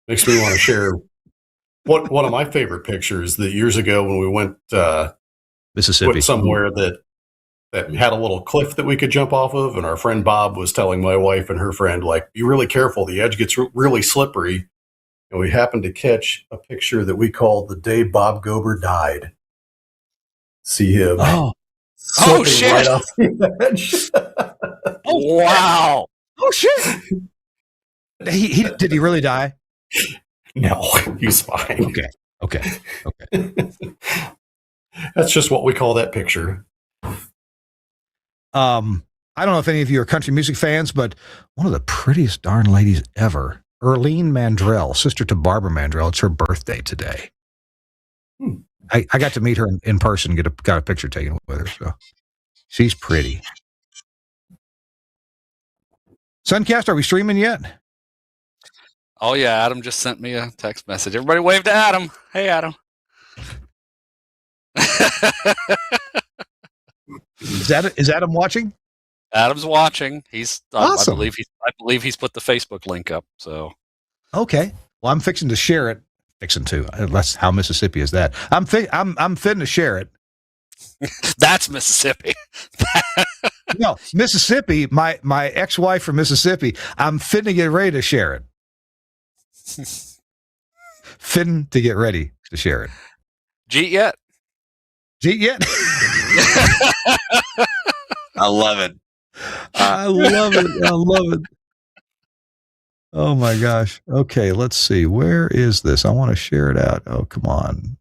Makes me want to share one of my favorite pictures that years ago when we went Mississippi somewhere that had a little cliff that we could jump off of, and our friend Bob was telling my wife and her friend, like, be really careful, the edge gets really slippery. And we happened to catch a picture that we called the day Bob Gober died. See him. Oh shit! Right off the edge. Oh wow! Oh shit! Did he really die? No, he's fine. Okay. That's just what we call that picture. I don't know if any of you are country music fans, but one of the prettiest darn ladies ever, Earlene Mandrell, sister to Barbara Mandrell. It's her birthday today. I got to meet her in person, got a picture taken with her. So she's pretty. Suncast, are we streaming yet? Oh yeah, Adam just sent me a text message. Everybody wave to Adam. Hey Adam. Is Adam watching? Adam's watching. He's awesome. I believe he's put the Facebook link up. So okay. Well, I'm fixing to share it. That's how Mississippi is that. I'm fitting to share it. That's Mississippi. No, Mississippi. My ex-wife from Mississippi. I'm fitting to get ready to share it. Fitting to get ready to share it. Jeet yet? I love it. I love it. Oh my gosh. Okay, let's see. Where is this? I want to share it out. Oh, come on.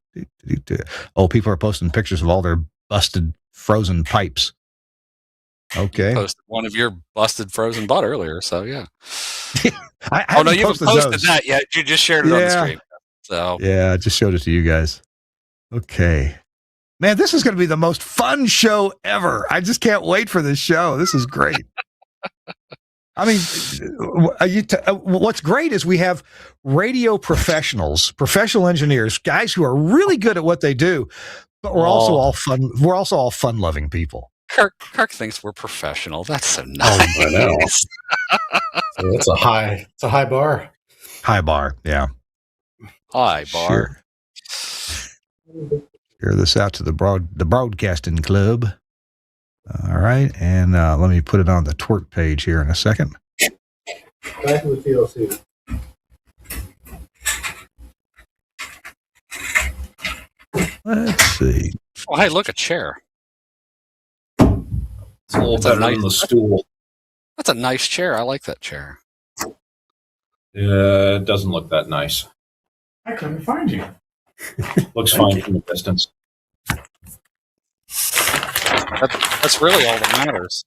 Oh, people are posting pictures of all their busted frozen pipes. Okay. You posted one of your busted frozen butt earlier, so yeah. You haven't posted that yet. You just shared it on the screen. So yeah, I just showed it to you guys. Okay. Man, this is going to be the most fun show ever. I just can't wait for this show. This is great. I mean, what's great is we have radio professionals, professional engineers, guys who are really good at what they do, but we're also all fun. We're also all fun-loving people. Kirk thinks we're professional. That's so nice. I know. So it's a high bar. High bar, yeah. High bar. Share this out to the broadcasting club. All right, and let me put it on the TWiRT page here in a second. Back to the TLC. Let's see. Oh, hey, look, a chair. It's a little better than the stool. That's a nice chair. I like that chair. It doesn't look that nice. I couldn't find you. Looks fine from a distance. That's really all that matters.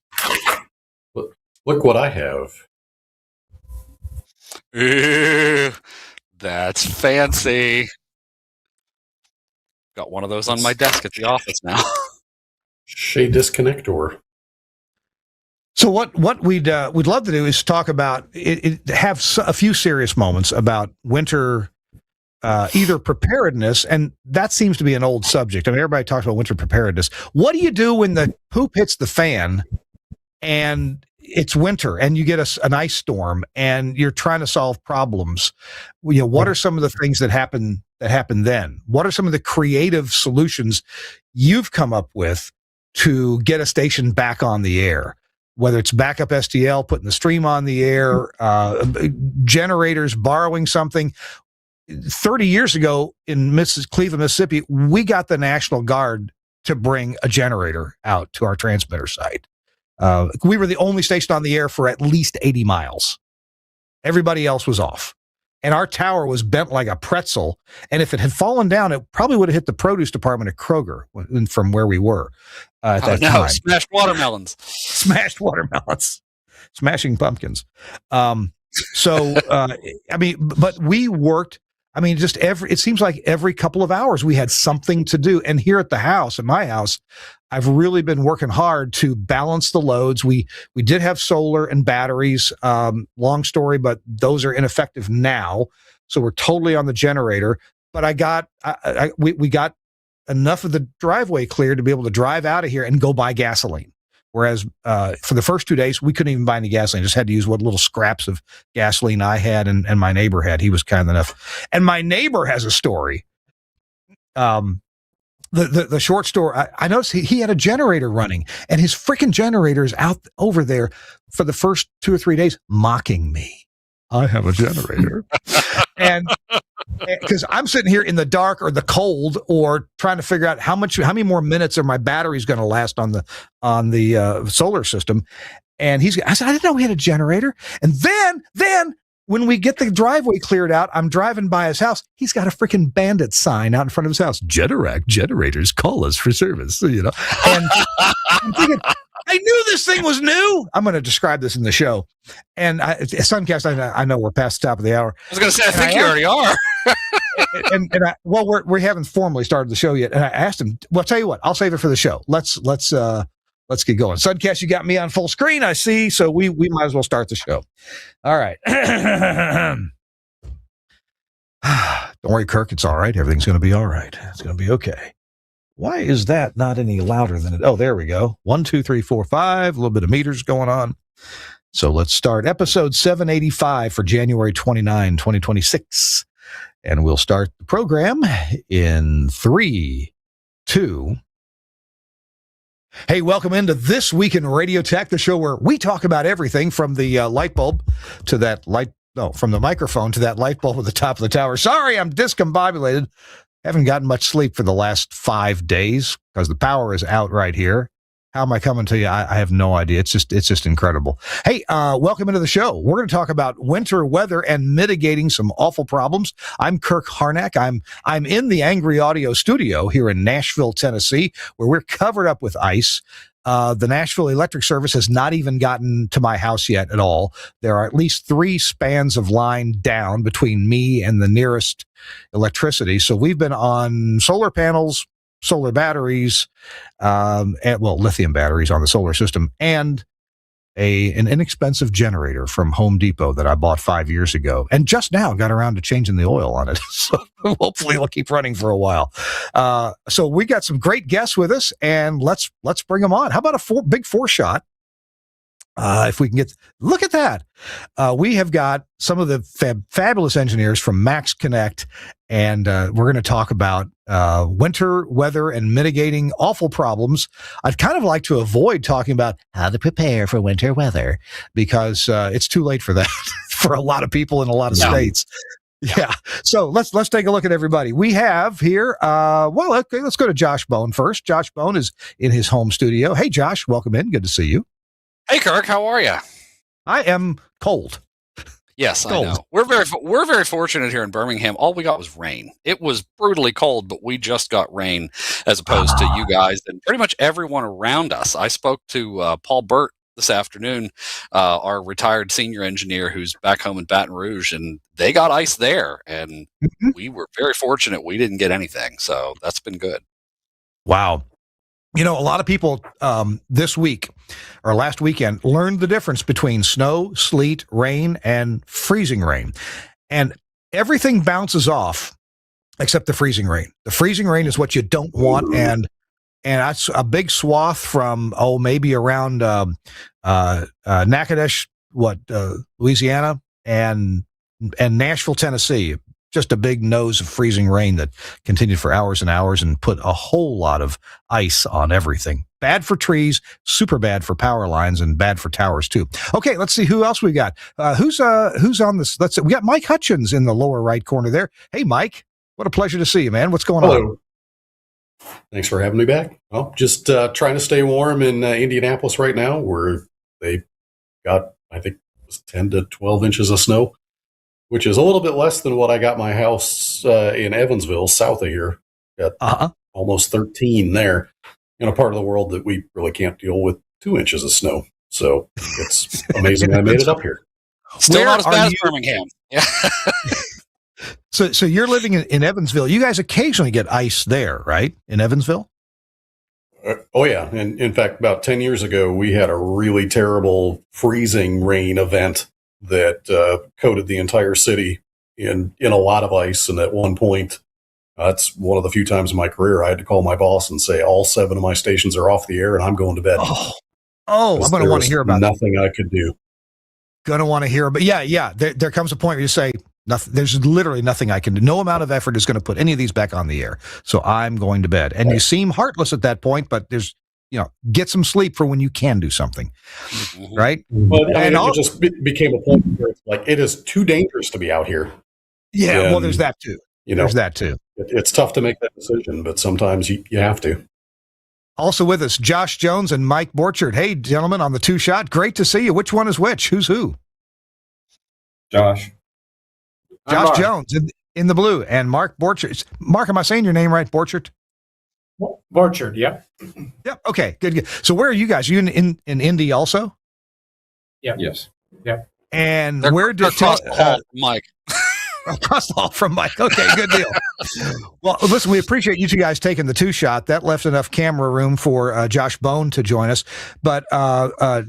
Look what I have. Ew, that's fancy. Got one of those on my desk at the office now. Shade disconnector. So what we'd love to do is talk about have a few serious moments about winter, either preparedness, and that seems to be an old subject. I mean, everybody talks about winter preparedness. What do you do when the poop hits the fan and it's winter and you get an ice storm and you're trying to solve problems? You know, what are some of the things that happen then? What are some of the creative solutions you've come up with to get a station back on the air? Whether it's backup STL, putting the stream on the air, generators, borrowing something. 30 years ago in Cleveland, Mississippi, we got the National Guard to bring a generator out to our transmitter site. We were the only station on the air for at least 80 miles. Everybody else was off. And our tower was bent like a pretzel. And if it had fallen down, it probably would have hit the produce department at Kroger from where we were at that time. Smashed watermelons. Smashed watermelons. Smashing pumpkins. I mean, but we worked. I mean, it seems like every couple of hours we had something to do. And here at my house, I've really been working hard to balance the loads. We did have solar and batteries, long story, but those are ineffective now. So we're totally on the generator, but we got enough of the driveway cleared to be able to drive out of here and go buy gasoline. Whereas for the first 2 days, we couldn't even buy any gasoline. Just had to use what little scraps of gasoline I had and my neighbor had. He was kind enough. And my neighbor has a story. The short story, I noticed he had a generator running, and his freaking generator is out over there for the first 2 or 3 days mocking me. I have a generator. And because I'm sitting here in the dark or the cold or trying to figure out how many more minutes are my batteries going to last on the solar system. And I said, I didn't know we had a generator. And then when we get the driveway cleared out, I'm driving by his house. He's got a freaking bandit sign out in front of his house. Generac generators, call us for service, And I'm thinking, I knew this thing was new. I'm going to describe this in the show. And Suncast, I know we're past the top of the hour. I was going to say, I think you already are. We haven't formally started the show yet. And I asked him, well, I'll tell you what, I'll save it for the show. Let's get going. Suncast, you got me on full screen, I see. So we might as well start the show. All right. Don't worry, Kirk. It's all right. Everything's going to be all right. It's going to be okay. Why is that not any louder than it? Oh, there we go. 1, 2, 3, 4, 5. A little bit of meters going on. So let's start episode 785 for January 29, 2026. And we'll start the program in 3, 2. Hey, welcome into This Week in Radio Tech, the show where we talk about everything from the light bulb to that from the microphone to that light bulb at the top of the tower. Sorry, I'm discombobulated. Haven't gotten much sleep for the last 5 days because the power is out right here. How am I coming to you? I have no idea. It's just incredible. Hey, welcome into the show. We're going to talk about winter weather and mitigating some awful problems. I'm Kirk Harnack. I'm in the Angry Audio studio here in Nashville, Tennessee, where we're covered up with ice. The Nashville Electric Service has not even gotten to my house yet at all. There are at least 3 spans of line down between me and the nearest electricity. So we've been on solar panels, solar batteries, lithium batteries on the solar system, and an inexpensive generator from Home Depot that I bought 5 years ago, and just now got around to changing the oil on it. So hopefully it'll keep running for a while. So we got some great guests with us, and let's bring them on. How about a big 4-shot? If we can look at that. We have got some of the fabulous engineers from Max Connect, and we're going to talk about winter weather and mitigating awful problems. I'd kind of like to avoid talking about how to prepare for winter weather because it's too late for that for a lot of people in a lot of states. Yeah. So let's take a look at everybody. We have here, let's go to Josh Bone first. Josh Bone is in his home studio. Hey, Josh, welcome in. Good to see you. Hey, Kirk, how are you? I am cold. Yes, I know. We're very fortunate here in Birmingham. All we got was rain. It was brutally cold, but we just got rain as opposed to you guys and pretty much everyone around us. I spoke to Paul Burt this afternoon, our retired senior engineer who's back home in Baton Rouge, and they got ice there. And we were very fortunate we didn't get anything. So that's been good. Wow. You know, a lot of people this week or last weekend learned the difference between snow, sleet, rain, and freezing rain. And everything bounces off except the freezing rain. The freezing rain is what you don't want. And that's a big swath from, maybe around Natchitoches, Louisiana, and Nashville, Tennessee. Just a big nose of freezing rain that continued for hours and hours and put a whole lot of ice on everything. Bad for trees, super bad for power lines, and bad for towers too. Okay, let's see who else we got. Who's on this? We got Mike Hutchins in the lower right corner there. Hey, Mike, what a pleasure to see you, man. What's going on? Thanks for having me back. Well, just trying to stay warm in Indianapolis right now, where they got, I think, 10 to 12 inches of snow, which is a little bit less than what I got my house in Evansville, south of here. Got almost 13 there in a part of the world that we really can't deal with 2 inches of snow. So it's amazing I made it up here. Still not as bad as Birmingham. Yeah. So you're living in Evansville. You guys occasionally get ice there, right? In Evansville? Oh, yeah. And in fact, about 10 years ago, we had a really terrible freezing rain event that coated the entire city in a lot of ice. And at one point, that's one of the few times in my career I had to call my boss and say, all 7 of my stations are off the air and I'm going to bed. Oh, I'm going to want to hear about that. Nothing I could do. Going to want to hear about. Yeah. There comes a point where you say, nothing, there's literally nothing I can do. No amount of effort is going to put any of these back on the air. So I'm going to bed. And you seem heartless at that point, but there's, get some sleep for when you can do something. Right. Well, it just became a point where it's like, it is too dangerous to be out here. Yeah. And, well, there's that too. There's that too. It's tough to make that decision, but sometimes you have to. Also with us, Josh Jones and Mike Borchert. Hey, gentlemen, on the two shot. Great to see you. Which one is which? Who's who? Josh Jones in the blue, and Mark Borchert. Mark, am I saying your name right? Borchert? Borchert, yep. Yep. Okay, good. So where are you guys? You in Indy also? Yeah. Yes. Yep. And They're where did across the hall, Mike? Across the hall from Mike. Okay, good deal. Well, listen, we appreciate you two guys taking the two shot. That left enough camera room for Josh Bone to join us. But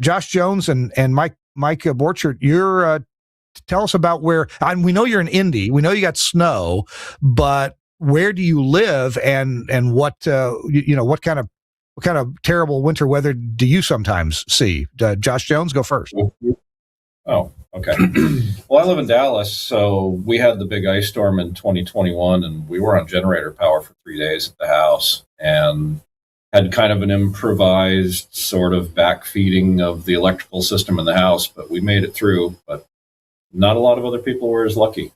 Josh Jones and Mike Borchert, you're tell us about where. And we know you're in Indy. We know you got snow, but where do you live? And what what kind of terrible winter weather do you sometimes see? Josh Jones, go first. Oh, okay. Well, I live in Dallas, so we had the big ice storm in 2021, and we were on generator power for 3 days at the house and had kind of an improvised sort of backfeeding of the electrical system in the house, but we made it through. But not a lot of other people were as lucky.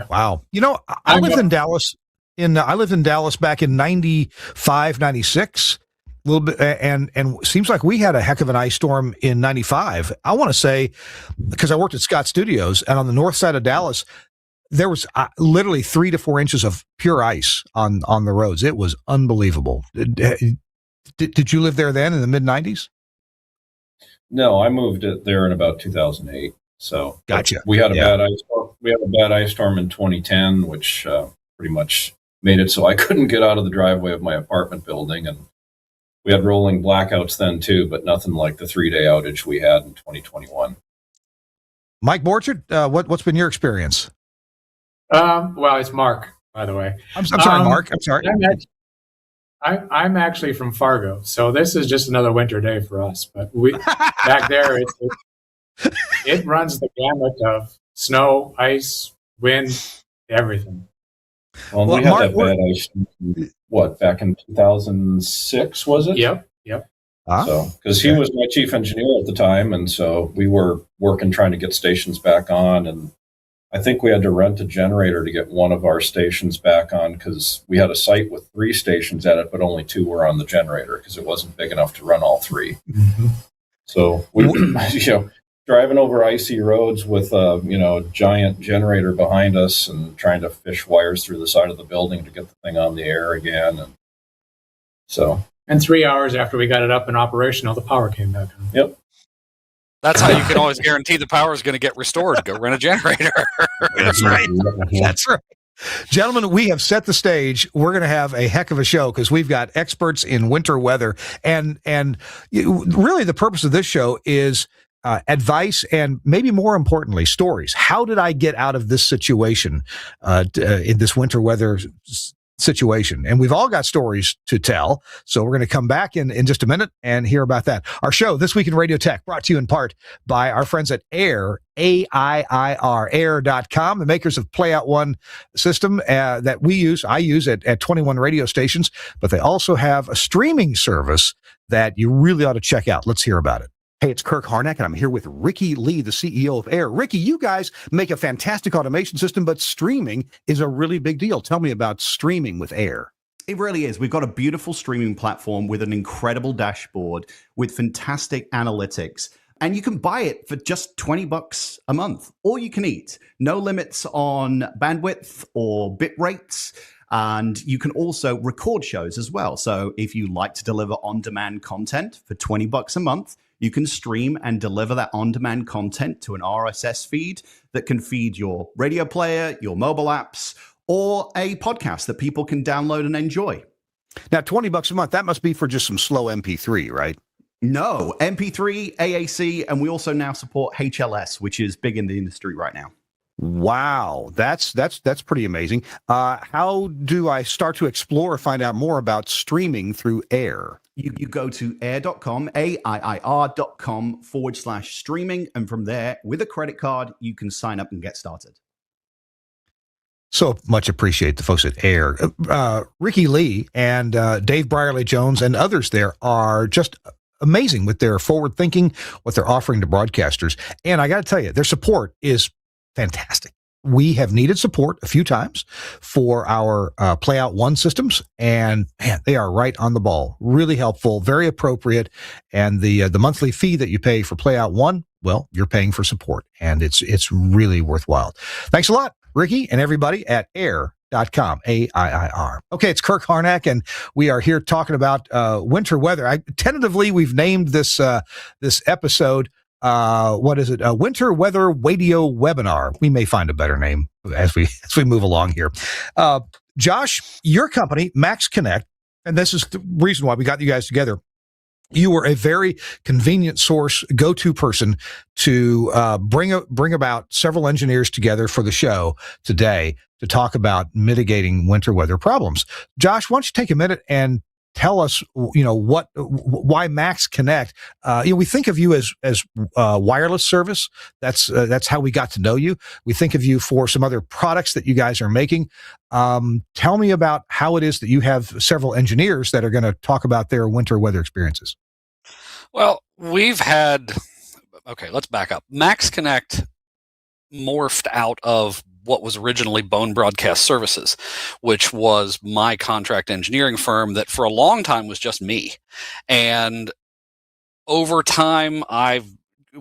Wow. I lived in Dallas I lived in Dallas back in 95, 96. A little bit, and it seems like we had a heck of an ice storm in 95. I want to say, because I worked at Scott Studios, and on the north side of Dallas, there was literally 3 to 4 inches of pure ice on the roads. It was unbelievable. Did you live there then in the mid 90s? No, I moved there in about 2008. So gotcha. We had a bad ice storm. We had a bad ice storm in 2010, which pretty much made it so I couldn't get out of the driveway of my apartment building, and we had rolling blackouts then too, but nothing like the 3-day outage we had in 2021. Mike Borchert, what's been your experience? Well, it's Mark, by the way. I'm sorry, Mark. I'm sorry. I'm actually from Fargo, so this is just another winter day for us. But back there, it runs the gamut of snow, ice, wind, everything. Well, we had that bad ice. Back in 2006, was it? Yep. So, because he was my chief engineer at the time, and so we were working trying to get stations back on, and I think we had to rent a generator to get one of our stations back on because we had a site with 3 stations at it, but only 2 were on the generator because it wasn't big enough to run all 3. Mm-hmm. So we, driving over icy roads with a giant generator behind us and trying to fish wires through the side of the building to get the thing on the air again, and 3 hours after we got it up and operational, the power came back on. Yep. That's how you can always guarantee the power is going to get restored. Go rent a generator. That's right. That's right. Gentlemen, we have set the stage. We're going to have a heck of a show because we've got experts in winter weather. And really the purpose of this show is advice and maybe more importantly, stories. How did I get out of this situation in this winter weather situation? And we've all got stories to tell. So we're going to come back in just a minute and hear about that. Our show, This Week in Radio Tech, brought to you in part by our friends at AIR, AIIR, air.com, the makers of Playout One system that I use at 21 radio stations, but they also have a streaming service that you really ought to check out. Let's hear about it. Hey, it's Kirk Harnack, and I'm here with Ricky Lee, the CEO of AIR. Ricky, you guys make a fantastic automation system, but streaming is a really big deal. Tell me about streaming with AIR. It really is. We've got a beautiful streaming platform with an incredible dashboard with fantastic analytics. And you can buy it for just $20 a month. All you can eat. No limits on bandwidth or bit rates. And you can also record shows as well. So if you like to deliver on-demand content for $20 a month, you can stream and deliver that on-demand content to an RSS feed that can feed your radio player, your mobile apps, or a podcast that people can download and enjoy. Now, $20 a month, that must be for just some slow MP3, right? No, MP3, AAC, and we also now support HLS, which is big in the industry right now. Wow, that's pretty amazing. How do I start to explore or find out more about streaming through AIR? You go to air.com, AIIR.com/streaming. And from there, with a credit card, you can sign up and get started. So much appreciate the folks at AIR. Ricky Lee and Dave Brierley Jones and others there are just amazing with their forward thinking, what they're offering to broadcasters. And I got to tell you, their support is fantastic. We have needed support a few times for our Playout One systems, and man, they are right on the ball. Really helpful, very appropriate. And the monthly fee that you pay for Playout One, well, you're paying for support, and it's really worthwhile. Thanks a lot, Ricky, and everybody at air.com, AIIR. Okay, it's Kirk Harnack, and we are here talking about winter weather. Tentatively, we've named this episode, what is it? Winter Weather Radio Webinar. We may find a better name as we move along here. Josh, your company, Max Connect, and this is the reason why we got you guys together. You were a very convenient source, go-to person to bring about several engineers together for the show today to talk about mitigating winter weather problems. Josh, why don't you take a minute and tell us, why Max Connect? We think of you as wireless service. That's how we got to know you. We think of you for some other products that you guys are making. Tell me about how it is that you have several engineers that are going to talk about their winter weather experiences. Well, let's back up. Max Connect morphed out of what was originally Bone Broadcast Services, which was my contract engineering firm that for a long time was just me. And over time,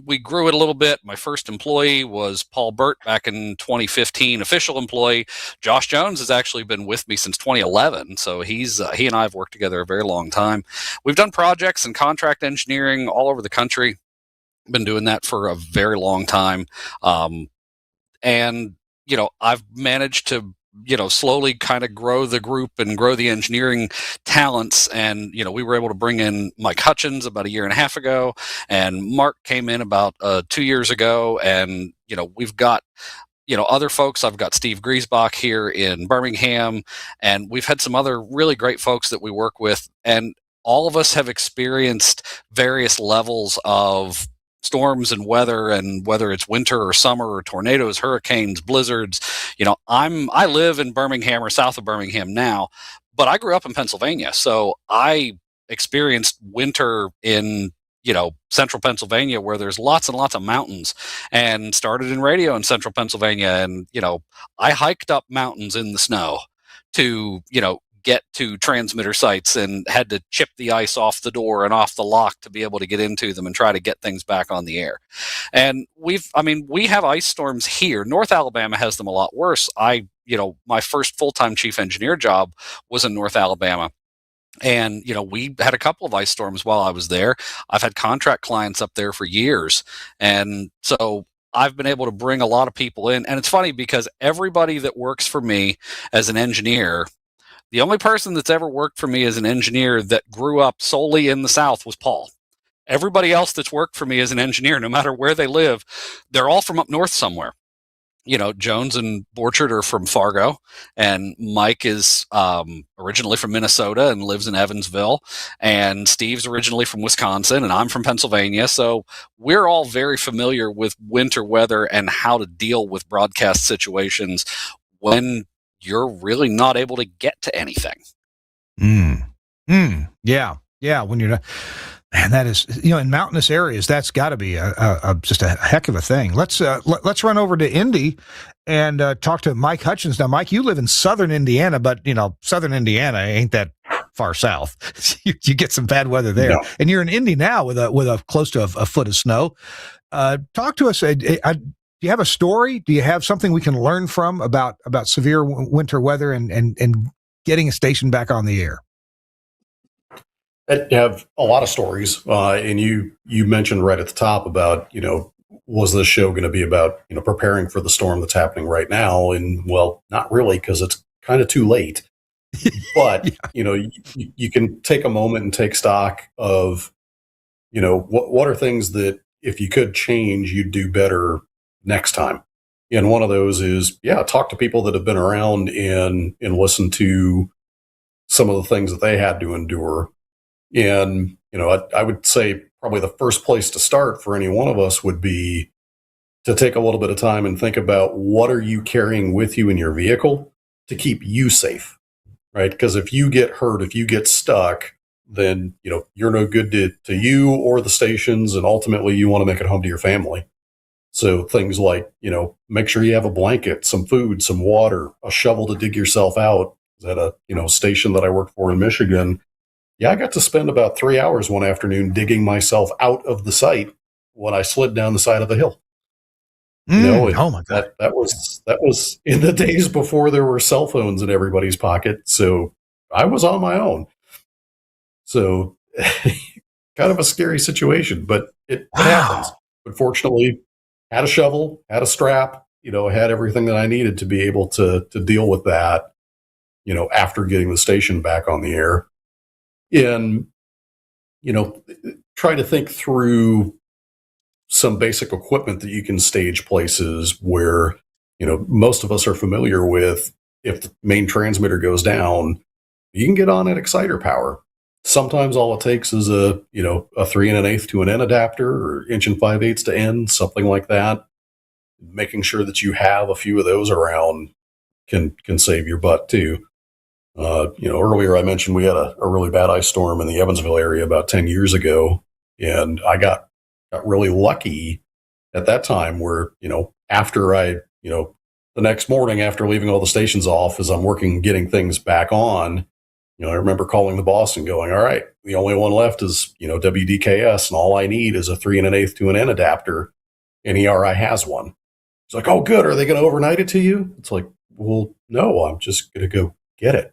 we grew it a little bit. My first employee was Paul Burt back in 2015, official employee. Josh Jones has actually been with me since 2011. So he and I have worked together a very long time. We've done projects and contract engineering all over the country. Been doing that for a very long time. I've managed to, slowly kind of grow the group and grow the engineering talents. And, we were able to bring in Mike Hutchins about a year and a half ago, and Mark came in about 2 years ago. And, we've got, other folks. I've got Steve Griesbach here in Birmingham, and we've had some other really great folks that we work with. And all of us have experienced various levels of storms and weather, and whether it's winter or summer or tornadoes, hurricanes, blizzards. I live in Birmingham or south of Birmingham now, but I grew up in Pennsylvania. So I experienced winter in, central Pennsylvania, where there's lots and lots of mountains, and started in radio in central Pennsylvania. And, I hiked up mountains in the snow to, get to transmitter sites, and had to chip the ice off the door and off the lock to be able to get into them and try to get things back on the air. And we have ice storms here. North Alabama has them a lot worse. My first full-time chief engineer job was in North Alabama. And, we had a couple of ice storms while I was there. I've had contract clients up there for years. And so I've been able to bring a lot of people in. And it's funny because everybody that works for me as an engineer, the only person that's ever worked for me as an engineer that grew up solely in the South was Paul. Everybody else that's worked for me as an engineer, no matter where they live, they're all from up north somewhere. Jones and Borchard are from Fargo, and Mike is originally from Minnesota and lives in Evansville, and Steve's originally from Wisconsin, and I'm from Pennsylvania. So we're all very familiar with winter weather and how to deal with broadcast situations when you're really not able to get to anything. Yeah. When you're not, man, that is, in mountainous areas, that's got to be just a heck of a thing. Let's run over to Indy and talk to Mike Hutchins. Now, Mike, you live in southern Indiana, but southern Indiana ain't that far south. you get some bad weather there, no. And you're in Indy now with a close to a foot of snow. Talk to us. Do you have a story? Do you have something we can learn from about severe winter weather and getting a station back on the air? I have a lot of stories, and you mentioned right at the top about, was this show going to be about, preparing for the storm that's happening right now? And well, not really, because it's kind of too late. But, yeah. You can take a moment and take stock of, what are things that if you could change, you'd do better next time. And one of those is, talk to people that have been around and listen to some of the things that they had to endure. And, I would say probably the first place to start for any one of us would be to take a little bit of time and think about what are you carrying with you in your vehicle to keep you safe, right? Because if you get hurt, if you get stuck, then, you're no good to you or the stations. And ultimately you want to make it home to your family. So things like, make sure you have a blanket, some food, some water, a shovel to dig yourself out. At a, station that I worked for in Michigan, I got to spend about 3 hours one afternoon digging myself out of the site when I slid down the side of a hill. Oh my God. That was in the days before there were cell phones in everybody's pocket. So I was on my own. So kind of a scary situation, but it happens. But fortunately, had a shovel, had a strap, had everything that I needed to be able to deal with that, after getting the station back on the air. And, try to think through some basic equipment that you can stage places where, most of us are familiar with. If the main transmitter goes down, you can get on at exciter power. Sometimes all it takes is a 3 1/8 to an N adapter, or inch and 5/8 to N, something like that. Making sure that you have a few of those around can save your butt too. Earlier I mentioned we had a really bad ice storm in the Evansville area about 10 years ago. And I got really lucky at that time where, after the next morning after leaving all the stations off, as I'm working, getting things back on, I remember calling the boss and going, all right, the only one left is, WDKS, and all I need is a 3 1/8 to an N adapter, and ERI has one. It's like, oh, good. Are they going to overnight it to you? It's like, well, no, I'm just going to go get it.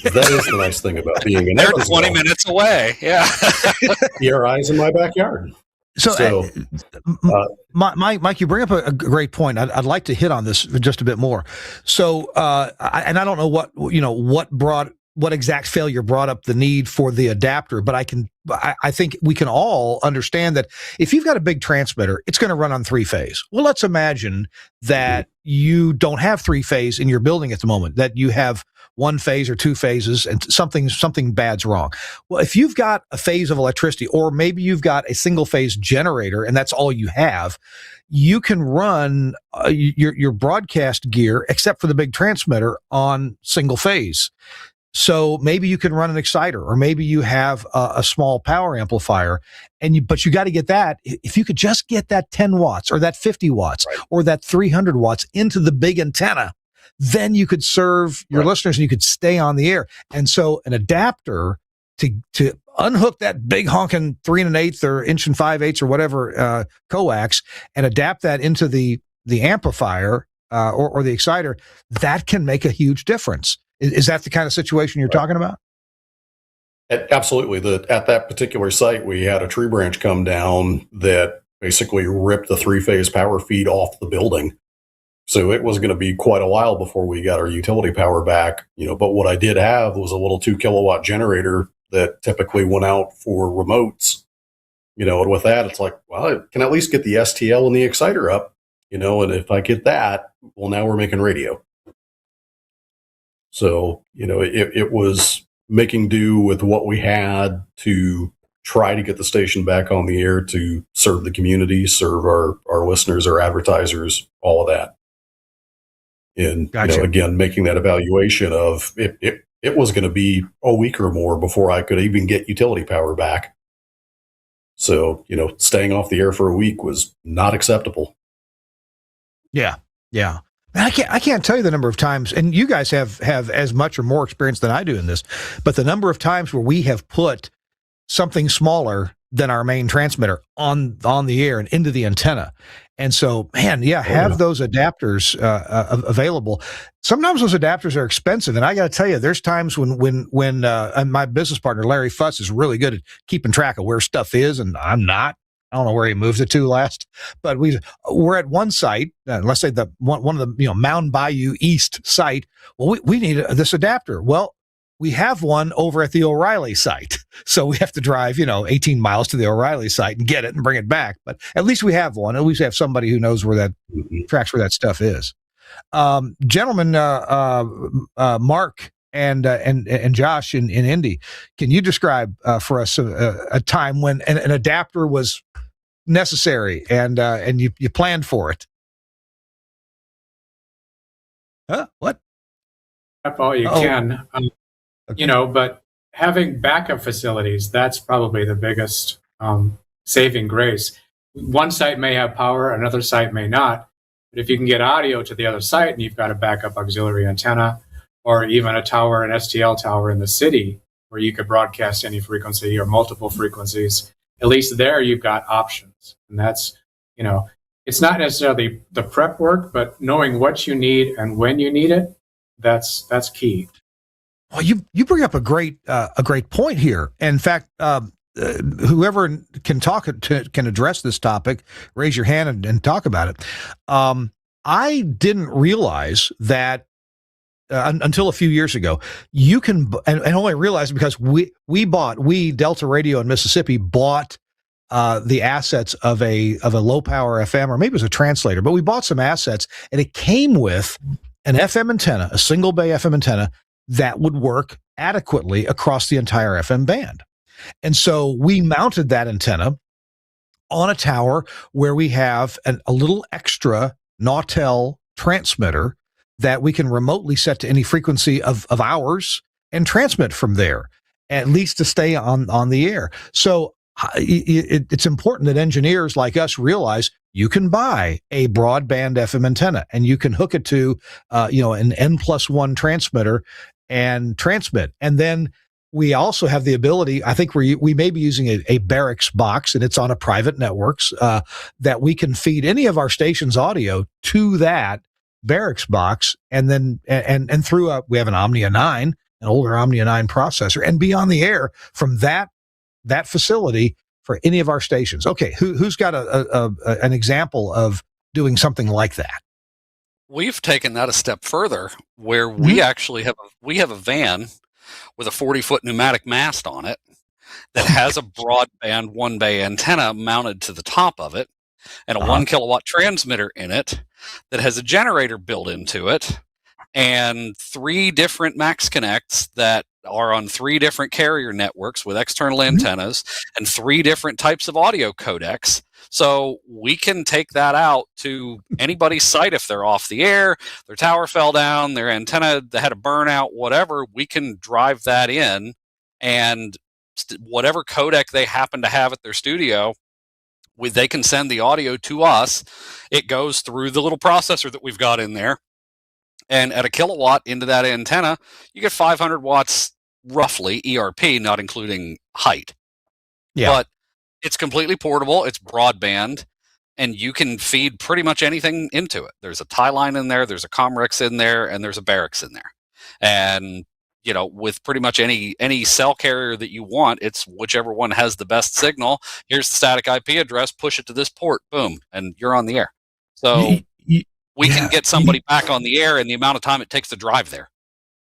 That is the nice thing about being in They're Evansville. 20 minutes away. Yeah. ERI's in my backyard. So Mike, you bring up a great point. I'd like to hit on this just a bit more. So, I don't know what exact failure brought up the need for the adapter, but I think we can all understand that if you've got a big transmitter, it's going to run on 3-phase. Well, let's imagine that you don't have 3-phase in your building at the moment, that you have 1 phase or 2 phases, and something bad's wrong. Well, if you've got a phase of electricity, or maybe you've got a single phase generator and that's all you have, you can run your broadcast gear, except for the big transmitter, on single phase. So maybe you can run an exciter, or maybe you have a small power amplifier, but you got to get that. If you could just get that 10 watts or that 50 watts or that 300 watts into the big antenna, then you could serve your listeners and you could stay on the air. And so an adapter to unhook that big honking 3 1/8 or inch and 5/8 or whatever coax, and adapt that into the amplifier or the exciter, that can make a huge difference. Is that the kind of situation you're talking about? Absolutely. At that particular site, we had a tree branch come down that basically ripped the 3-phase power feed off the building. So it was going to be quite a while before we got our utility power back, but what I did have was a little 2 kilowatt generator that typically went out for remotes, and with that, it's like, well, I can at least get the STL and the exciter up, and if I get that, well, now we're making radio. So, it was making do with what we had to try to get the station back on the air to serve the community, serve our listeners, our advertisers, all of that. And, Gotcha. Again, making that evaluation of it was going to be a week or more before I could even get utility power back. So, staying off the air for a week was not acceptable. Yeah. Yeah. I can't tell you the number of times, and you guys have as much or more experience than I do in this, but the number of times where we have put something smaller than our main transmitter on the air and into the antenna. And so, man, have those adapters available. Sometimes those adapters are expensive, and I got to tell you, there's times when my business partner Larry Futz is really good at keeping track of where stuff is, and I'm not. I don't know where he moved it to last, but we're at one site. Let's say one of the Mound Bayou East site. Well, we need this adapter. Well, we have one over at the O'Reilly site, so we have to drive 18 miles to the O'Reilly site and get it and bring it back. But at least we have one. At least we have somebody who knows where that tracks where that stuff is. Gentlemen, Mark and Josh in Indy, can you describe for us a time when an adapter was necessary and you planned for it? What? Up all you can, Okay. but having backup facilities, that's probably the biggest saving grace. One site may have power, another site may not. But if you can get audio to the other site and you've got a backup auxiliary antenna, or even a tower, an STL tower in the city where you could broadcast any frequency or multiple frequencies, at least there you've got options. And that's, it's not necessarily the prep work, but knowing what you need and when you need it, that's key. Well, you bring up a great point here. In fact, whoever can address this topic, raise your hand and talk about it. I didn't realize that until a few years ago, you can, and only realized because we Delta Radio in Mississippi bought the assets of a low power FM, or maybe it was a translator, but we bought some assets, and it came with an FM antenna, a single bay FM antenna that would work adequately across the entire FM band. And so we mounted that antenna on a tower where we have a little extra Nautel transmitter that we can remotely set to any frequency of ours and transmit from there, at least to stay on the air. So it's important that engineers like us realize you can buy a broadband FM antenna and you can hook it to an N+1 transmitter and transmit. And then we also have the ability, I think we may be using a barracks box, and it's on a private networks, that we can feed any of our station's audio to that barracks box, and then and through we have an Omnia 9, an older Omnia 9 processor, and be on the air from that facility for any of our stations. Okay, who's got an example of doing something like that? We've taken that a step further, where we actually have a van with a 40-foot pneumatic mast on it that has a broadband 1-bay antenna mounted to the top of it, and a 1 kilowatt transmitter in it that has a generator built into it, and 3 different Max Connects that are on 3 different carrier networks with external antennas and 3 different types of audio codecs. So we can take that out to anybody's site if they're off the air, their tower fell down, their antenna had a burnout, whatever. We can drive that in, and whatever codec they happen to have at their studio, they can send the audio to us. It goes through the little processor that we've got in there, and at a kilowatt into that antenna, you get 500 watts roughly ERP, not including height. Yeah. But it's completely portable, it's broadband, and you can feed pretty much anything into it. There's a tie line in there, there's a Comrex in there, and there's a barracks in there. And with pretty much any cell carrier that you want, it's whichever one has the best signal. Here's the static IP address, push it to this port, boom, and you're on the air. So we can get somebody back on the air in the amount of time it takes to drive there.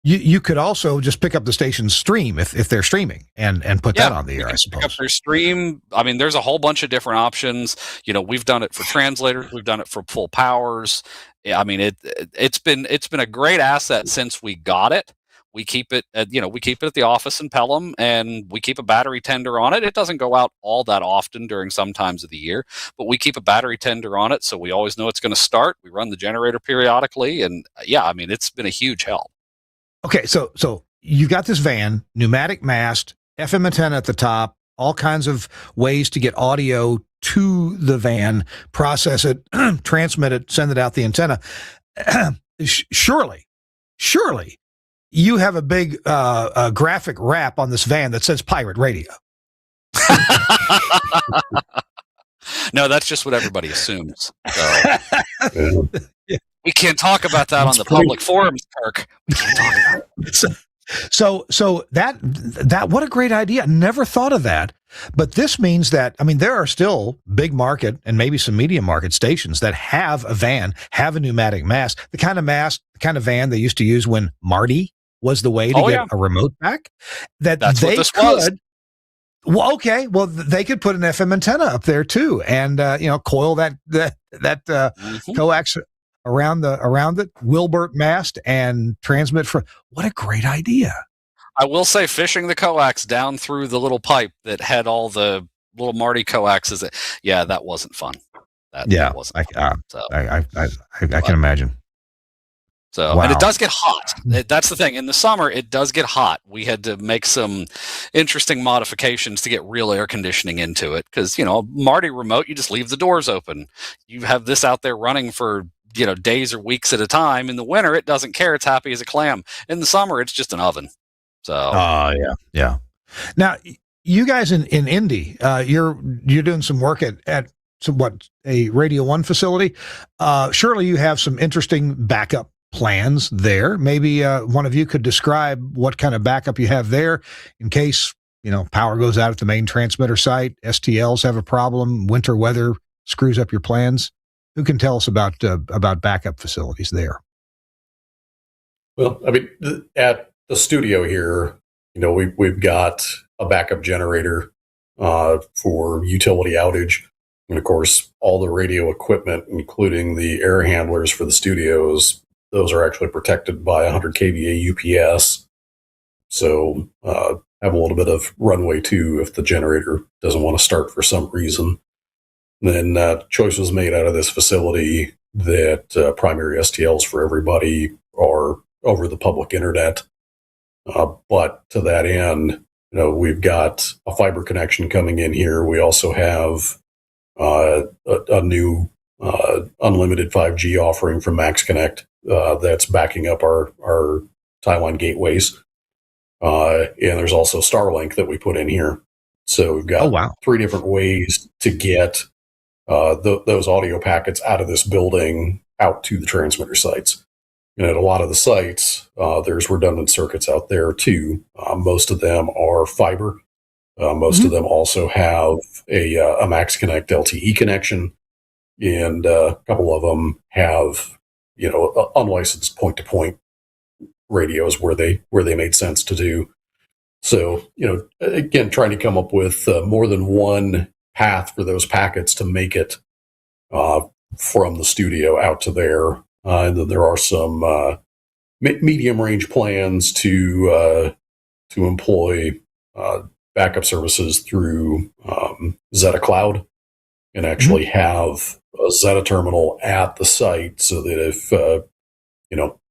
You could also just pick up the station's stream if they're streaming and put that on the air, I suppose. Pick up their stream. I mean, there's a whole bunch of different options. We've done it for translators. We've done it for full powers. I mean, it's been a great asset since we got it. We keep it at the office in Pelham, and we keep a battery tender on it. It doesn't go out all that often during some times of the year, but we keep a battery tender on it, so we always know it's going to start. We run the generator periodically, and it's been a huge help. Okay, so you got this van, pneumatic mast, FM antenna at the top, all kinds of ways to get audio to the van, process it, transmit it, send it out the antenna. Surely, you have a big graphic wrap on this van that says Pirate Radio. No, that's just what everybody assumes. So. We can't talk about that on the public forums, Kirk. We can't talk about it. So that what a great idea. Never thought of that. But this means that, there are still big market and maybe some medium market stations that have a van, have a pneumatic mast, the kind of van they used to use when Marty was the way to get a remote back. That's they what this could. Was. Well, okay. Well, they could put an FM antenna up there too, and coil that coax around it, Wilbert mast, and transmit from. What a great idea! I will say, fishing the coax down through the little pipe that had all the little Marty coaxes. That wasn't fun. That wasn't fun. I can imagine. So, and it does get hot. That's the thing. In the summer, it does get hot. We had to make some interesting modifications to get real air conditioning into it. Because, Marty remote, you just leave the doors open. You have this out there running for, days or weeks at a time. In the winter, it doesn't care. It's happy as a clam. In the summer, it's just an oven. So, yeah. Now, you guys in Indy, you're doing some work at a Radio 1 facility. Surely you have some interesting backup plans there. Maybe one of you could describe what kind of backup you have there in case, power goes out at the main transmitter site, STLs have a problem, winter weather screws up your plans. Who can tell us about backup facilities there? Well, I mean, at the studio here, we've got a backup generator for utility outage. And of course, all the radio equipment, including the air handlers for the studios, those are actually protected by 100 kVA UPS. So have a little bit of runway too if the generator doesn't want to start for some reason. And then choice was made out of this facility that primary STLs for everybody are over the public internet. But to that end, we've got a fiber connection coming in here. We also have a new unlimited 5G offering from Max Connect that's backing up our Taiwan gateways. And there's also Starlink that we put in here. So we've got 3 different ways to get those audio packets out of this building out to the transmitter sites. And at a lot of the sites, there's redundant circuits out there too. Most of them are fiber. Most of them also have a Max Connect LTE connection, and a couple of them have unlicensed point-to-point radios where they made sense to do. So again, trying to come up with more than one path for those packets to make it from the studio out to there. And then there are some medium range plans to employ backup services through Zeta Cloud and actually have a Zeta terminal at the site so that if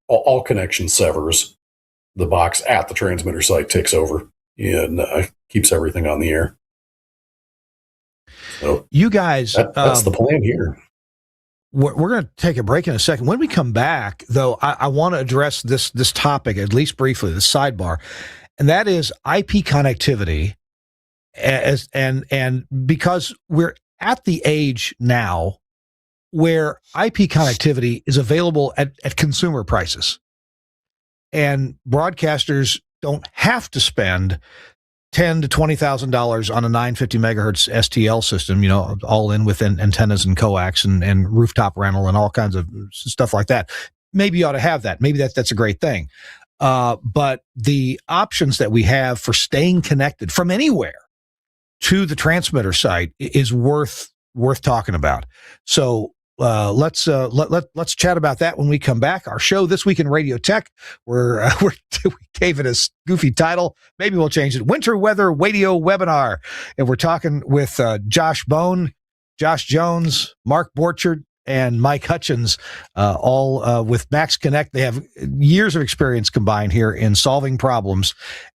all connection severs, the box at the transmitter site takes over and keeps everything on the air. So you guys, that's the plan here. We're going to take a break in a second. When we come back, though, I want to address this topic, at least briefly, the sidebar, and that is IP connectivity. And because we're at the age now where IP connectivity is available at consumer prices, and broadcasters don't have to spend $10,000 to $20,000 on a 950 megahertz STL system, all in with antennas and coax and rooftop rental and all kinds of stuff like that. Maybe you ought to have that. Maybe that's a great thing. But the options that we have for staying connected from anywhere to the transmitter site is worth talking about. So let's chat about that when we come back. Our show This Week in Radio Tech, we gave it a goofy title. Maybe we'll change it. Winter Weather Radio Webinar. And we're talking with Josh Bone, Josh Jones, Mark Borchard, and Mike Hutchins, all with Max Connect. They have years of experience combined here in solving problems.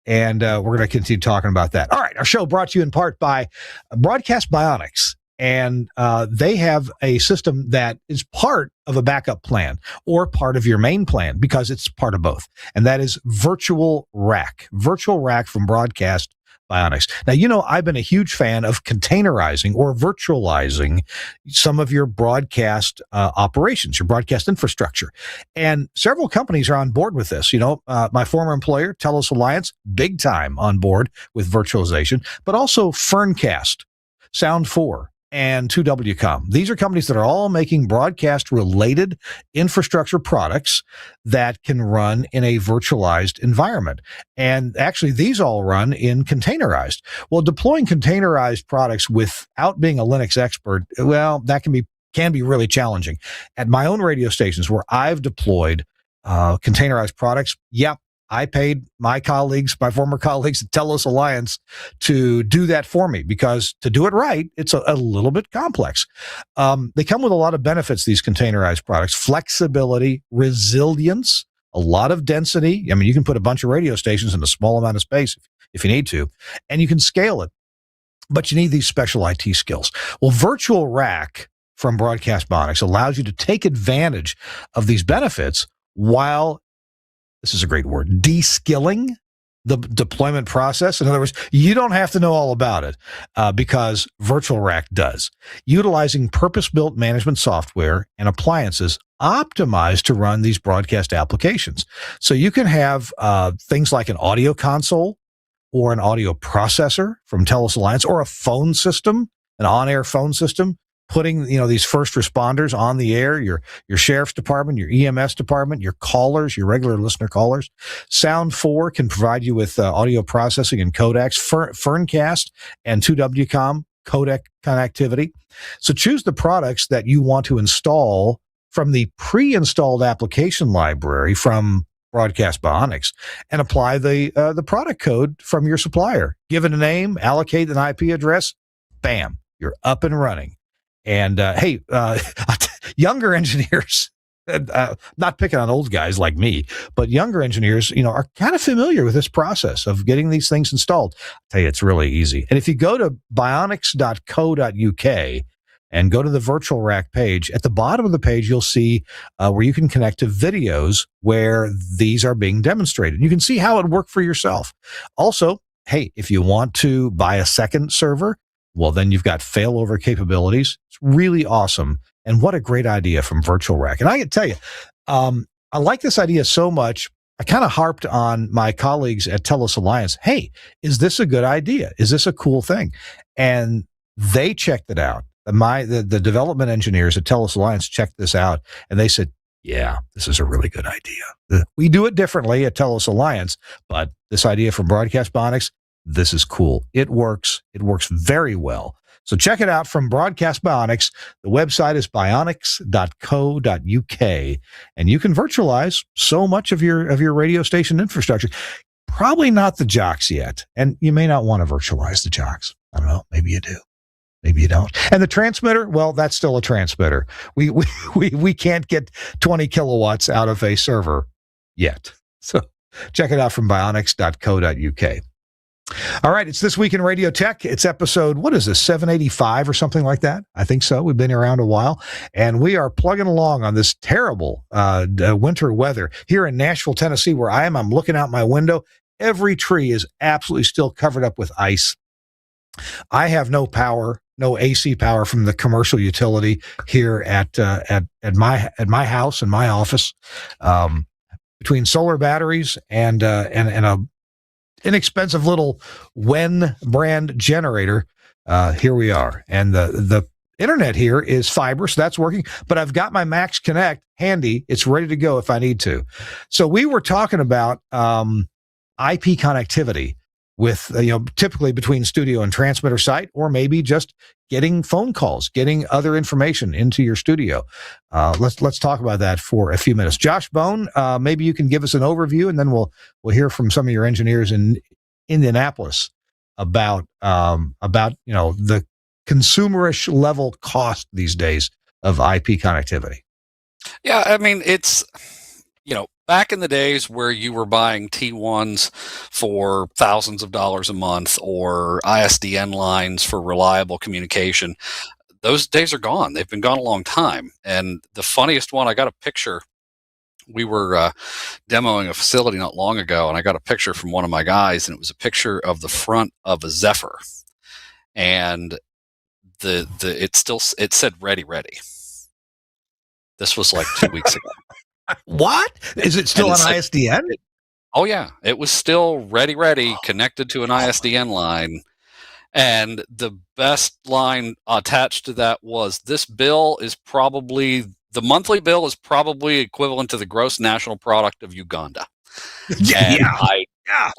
And we're going to continue talking about that. All right. Our show brought to you in part by Broadcast Bionics. And they have a system that is part of a backup plan or part of your main plan because it's part of both. And that is Virtual Rack from Broadcast Bionics. Now, I've been a huge fan of containerizing or virtualizing some of your broadcast operations, your broadcast infrastructure. And several companies are on board with this. My former employer, Telos Alliance, big time on board with virtualization, but also Ferncast, Sound 4, and 2WCOM. These are companies that are all making broadcast-related infrastructure products that can run in a virtualized environment. And actually, these all run in containerized. Well, deploying containerized products without being a Linux expert, well, that can be can be really challenging. At my own radio stations where I've deployed containerized products, yep, I paid my former colleagues at Telos Alliance to do that for me, because to do it right, it's a little bit complex. They come with a lot of benefits, these containerized products: flexibility, resilience, a lot of density. I mean, you can put a bunch of radio stations in a small amount of space if you need to, and you can scale it. But you need these special IT skills. Well, Virtual Rack from Broadcast Bionics allows you to take advantage of these benefits while, this is a great word, de-skilling the deployment process. In other words, you don't have to know all about it because Virtual Rack does. Utilizing purpose-built management software and appliances optimized to run these broadcast applications. So you can have things like an audio console or an audio processor from Telos Alliance, or a phone system, an on-air phone system, putting these first responders on the air, your sheriff's department, your EMS department, your callers, your regular listener callers. Sound 4 can provide you with audio processing and codecs, Ferncast and 2WCOM codec connectivity. So choose the products that you want to install from the pre-installed application library from Broadcast Bionics, and apply the product code from your supplier. Give it a name, allocate an IP address, bam, you're up and running. And hey, younger engineers, not picking on old guys like me, but younger engineers, are kind of familiar with this process of getting these things installed. I'll tell you, it's really easy. And if you go to bionics.co.uk and go to the Virtual Rack page, at the bottom of the page, you'll see where you can connect to videos where these are being demonstrated. You can see how it worked for yourself. Also, hey, if you want to buy a second server, well, then you've got failover capabilities. It's really awesome. And what a great idea from Virtual Rack. And I can tell you, I like this idea so much. I kind of harped on my colleagues at Telos Alliance. Hey, is this a good idea? Is this a cool thing? And they checked it out. The development engineers at Telos Alliance checked this out, and they said, yeah, this is a really good idea. We do it differently at Telos Alliance, but this idea from Broadcast Bionics, this is cool. It works. It works very well. So check it out from Broadcast Bionics. The website is bionics.co.uk, and you can virtualize so much of your radio station infrastructure. Probably not the jocks yet, and you may not want to virtualize the jocks. I don't know. Maybe you do. Maybe you don't. And the transmitter, well, that's still a transmitter. We can't get 20 kilowatts out of a server yet. So check it out from bionics.co.uk. All right, it's This Week in Radio Tech. It's episode, what is this, 785 or something like that? I think so. We've been around a while, and we are plugging along on this terrible winter weather here in Nashville, Tennessee, where I am. I'm looking out my window. Every tree is absolutely still covered up with ice. I have no power, no AC power from the commercial utility here at my house and my office. Between solar batteries and a inexpensive little Wen brand generator, here we are. And the internet here is fiber, so that's working. But I've got my Max Connect handy; it's ready to go if I need to. So we were talking about IP connectivity with typically between studio and transmitter site, or maybe just getting phone calls, getting other information into your studio. Let's talk about that for a few minutes. Josh Bone, maybe you can give us an overview, and then we'll hear from some of your engineers in Indianapolis about the consumerish level cost these days of IP connectivity. Yeah, I mean, it's back in the days where you were buying T1s for thousands of dollars a month, or ISDN lines for reliable communication, those days are gone. They've been gone a long time. And the funniest one, I got a picture. We were demoing a facility not long ago, and I got a picture from one of my guys, and it was a picture of the front of a Zephyr, and it said ready. This was like 2 weeks ago. What? Is it still on ISDN? Oh yeah, it was still ready, connected to an ISDN line. And the best line attached to that was, the monthly bill is probably equivalent to the gross national product of Uganda. Yeah.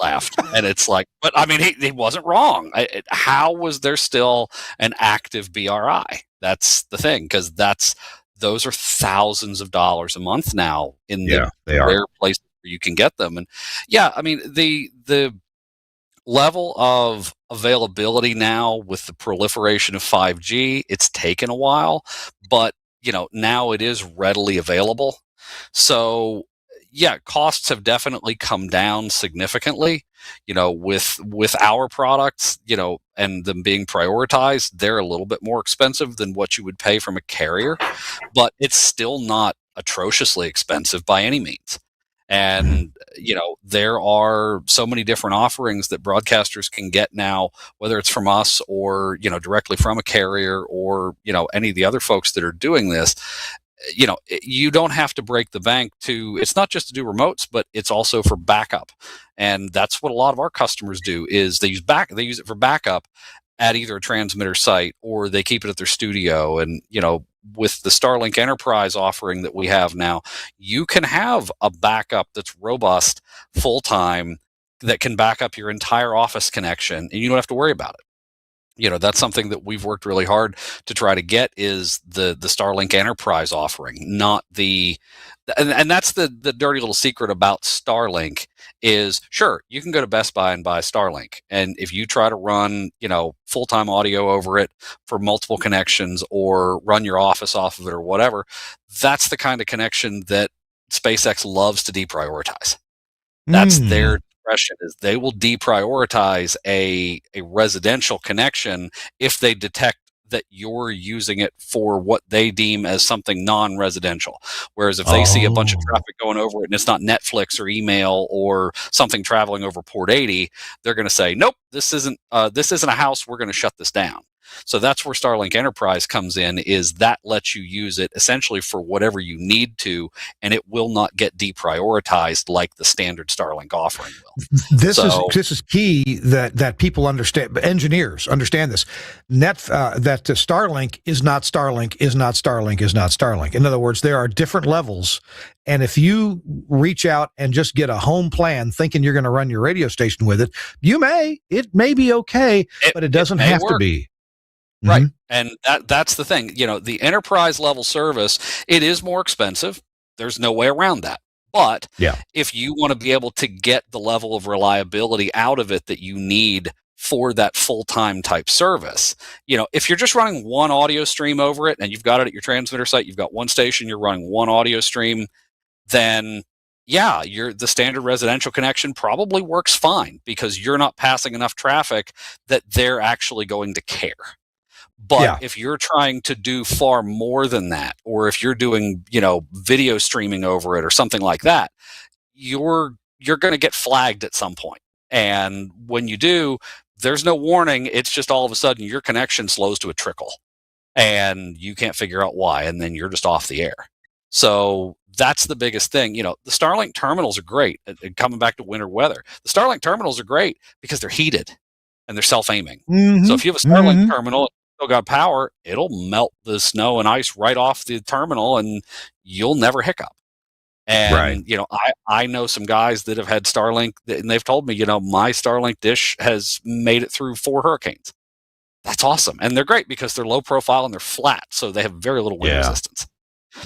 laughed. And it's like, but I mean, he wasn't wrong. How was there still an active BRI? That's the thing, because those are thousands of dollars a month now in the rare places where you can get them. And yeah, I mean, the level of availability now with the proliferation of 5G, it's taken a while, but now it is readily available. So yeah, costs have definitely come down significantly, with our products, and them being prioritized. They're a little bit more expensive than what you would pay from a carrier, but it's still not atrociously expensive by any means. And, there are so many different offerings that broadcasters can get now, whether it's from us or, directly from a carrier or, any of the other folks that are doing this. You don't have to break the bank it's not just to do remotes, but it's also for backup. And that's what a lot of our customers do is they use it for backup at either a transmitter site or they keep it at their studio. And, with the Starlink Enterprise offering that we have now, you can have a backup that's robust full-time that can back up your entire office connection, and you don't have to worry about it. That's something that we've worked really hard to try to get is the Starlink Enterprise offering, not and that's the dirty little secret about Starlink is, sure, you can go to Best Buy and buy Starlink. And if you try to run, full-time audio over it for multiple connections or run your office off of it or whatever, that's the kind of connection that SpaceX loves to deprioritize. That's their discretion, is they will deprioritize a residential connection if they detect that you're using it for what they deem as something non-residential. Whereas if they see a bunch of traffic going over it and it's not Netflix or email or something traveling over port 80, they're going to say, nope, this isn't a house. We're going to shut this down. So that's where Starlink Enterprise comes in, is that lets you use it essentially for whatever you need to, and it will not get deprioritized like the standard Starlink offering will. This is key that people understand. Engineers understand this. That Starlink is not Starlink is not Starlink is not Starlink. In other words, there are different levels. And if you reach out and just get a home plan thinking you're going to run your radio station with it, it may be okay, but it doesn't have to be. Right. And that's the thing. The enterprise level service, it is more expensive. There's no way around that. But if you want to be able to get the level of reliability out of it that you need for that full-time type service, if you're just running one audio stream over it and you've got it at your transmitter site, you've got one station, you're running one audio stream, then the standard residential connection probably works fine because you're not passing enough traffic that they're actually going to care. But if you're trying to do far more than that, or if you're doing, video streaming over it or something like that, you're going to get flagged at some point. And when you do, there's no warning. It's just all of a sudden your connection slows to a trickle and you can't figure out why. And then you're just off the air. So that's the biggest thing. The Starlink terminals are great. And coming back to winter weather, the Starlink terminals are great because they're heated and they're self-aiming. So if you have a Starlink terminal, still got power, it'll melt the snow and ice right off the terminal and you'll never hiccup. And, I know some guys that have had Starlink and they've told me, my Starlink dish has made it through 4 hurricanes. That's awesome. And they're great because they're low profile and they're flat. So they have very little wind resistance.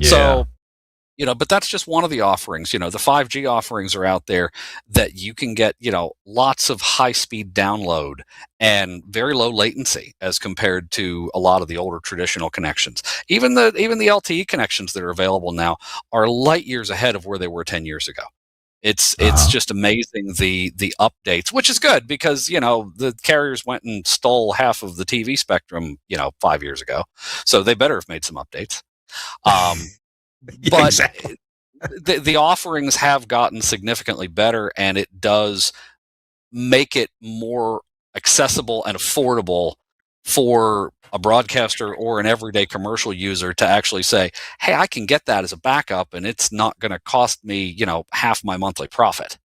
So, but that's just one of the offerings. The 5G offerings are out there that you can get, lots of high speed download and very low latency as compared to a lot of the older traditional connections. Even the LTE connections that are available now are light years ahead of where they were 10 years ago. It's just amazing the updates, which is good because, the carriers went and stole half of the TV spectrum, 5 years ago. So they better have made some updates. But exactly. the offerings have gotten significantly better, and it does make it more accessible and affordable for a broadcaster or an everyday commercial user to actually say, hey, I can get that as a backup and it's not going to cost me, half my monthly profit.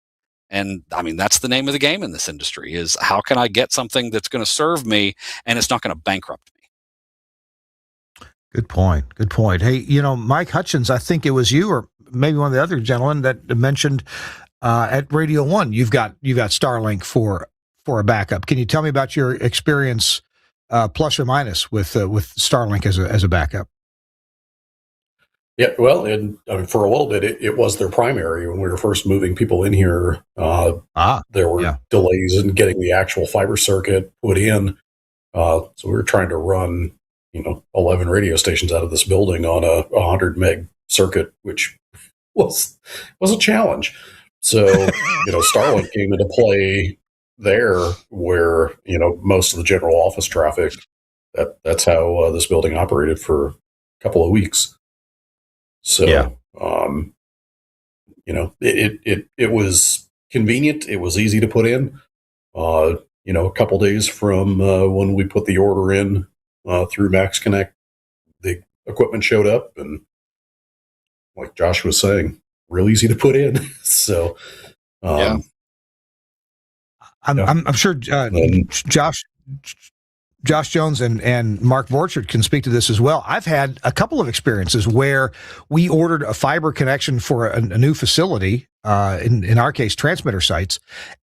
And I mean, that's the name of the game in this industry is how can I get something that's going to serve me and it's not going to bankrupt me? Good point. Good point. Hey, Mike Hutchins, I think it was you or maybe one of the other gentlemen that mentioned at Radio One, you've got Starlink for a backup. Can you tell me about your experience, plus or minus, with Starlink as a backup? Yeah, well, and I mean, for a little bit, it was their primary when we were first moving people in here. There were delays in getting the actual fiber circuit put in, so we were trying to run 11 radio stations out of this building on a 100 meg circuit, which was a challenge. So Starlink came into play there, where most of the general office traffic. That's how this building operated for a couple of weeks. So, it was convenient. It was easy to put in. A couple days from when we put the order in through Max Connect, the equipment showed up, and like Josh was saying, real easy to put in. So, I'm sure Josh Jones and Mark Borchert can speak to this as well. I've had a couple of experiences where we ordered a fiber connection for a new facility, in our case, transmitter sites,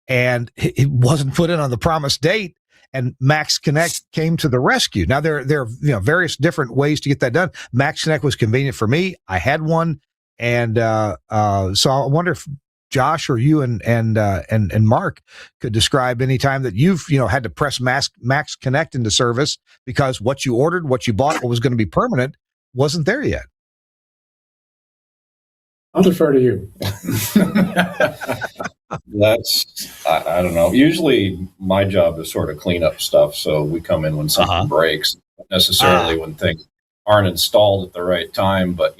and it wasn't put in on the promised date, and Max Connect came to the rescue. Now, there are various different ways to get that done. Max Connect was convenient for me. I had one, and so I wonder if Josh or you and Mark could describe any time that you've had to press Max Connect into service because what you ordered, what you bought, what was going to be permanent, wasn't there yet. I'll defer to you. That's I don't know. Usually, my job is sort of clean up stuff, so we come in when something breaks, not necessarily when things aren't installed at the right time, but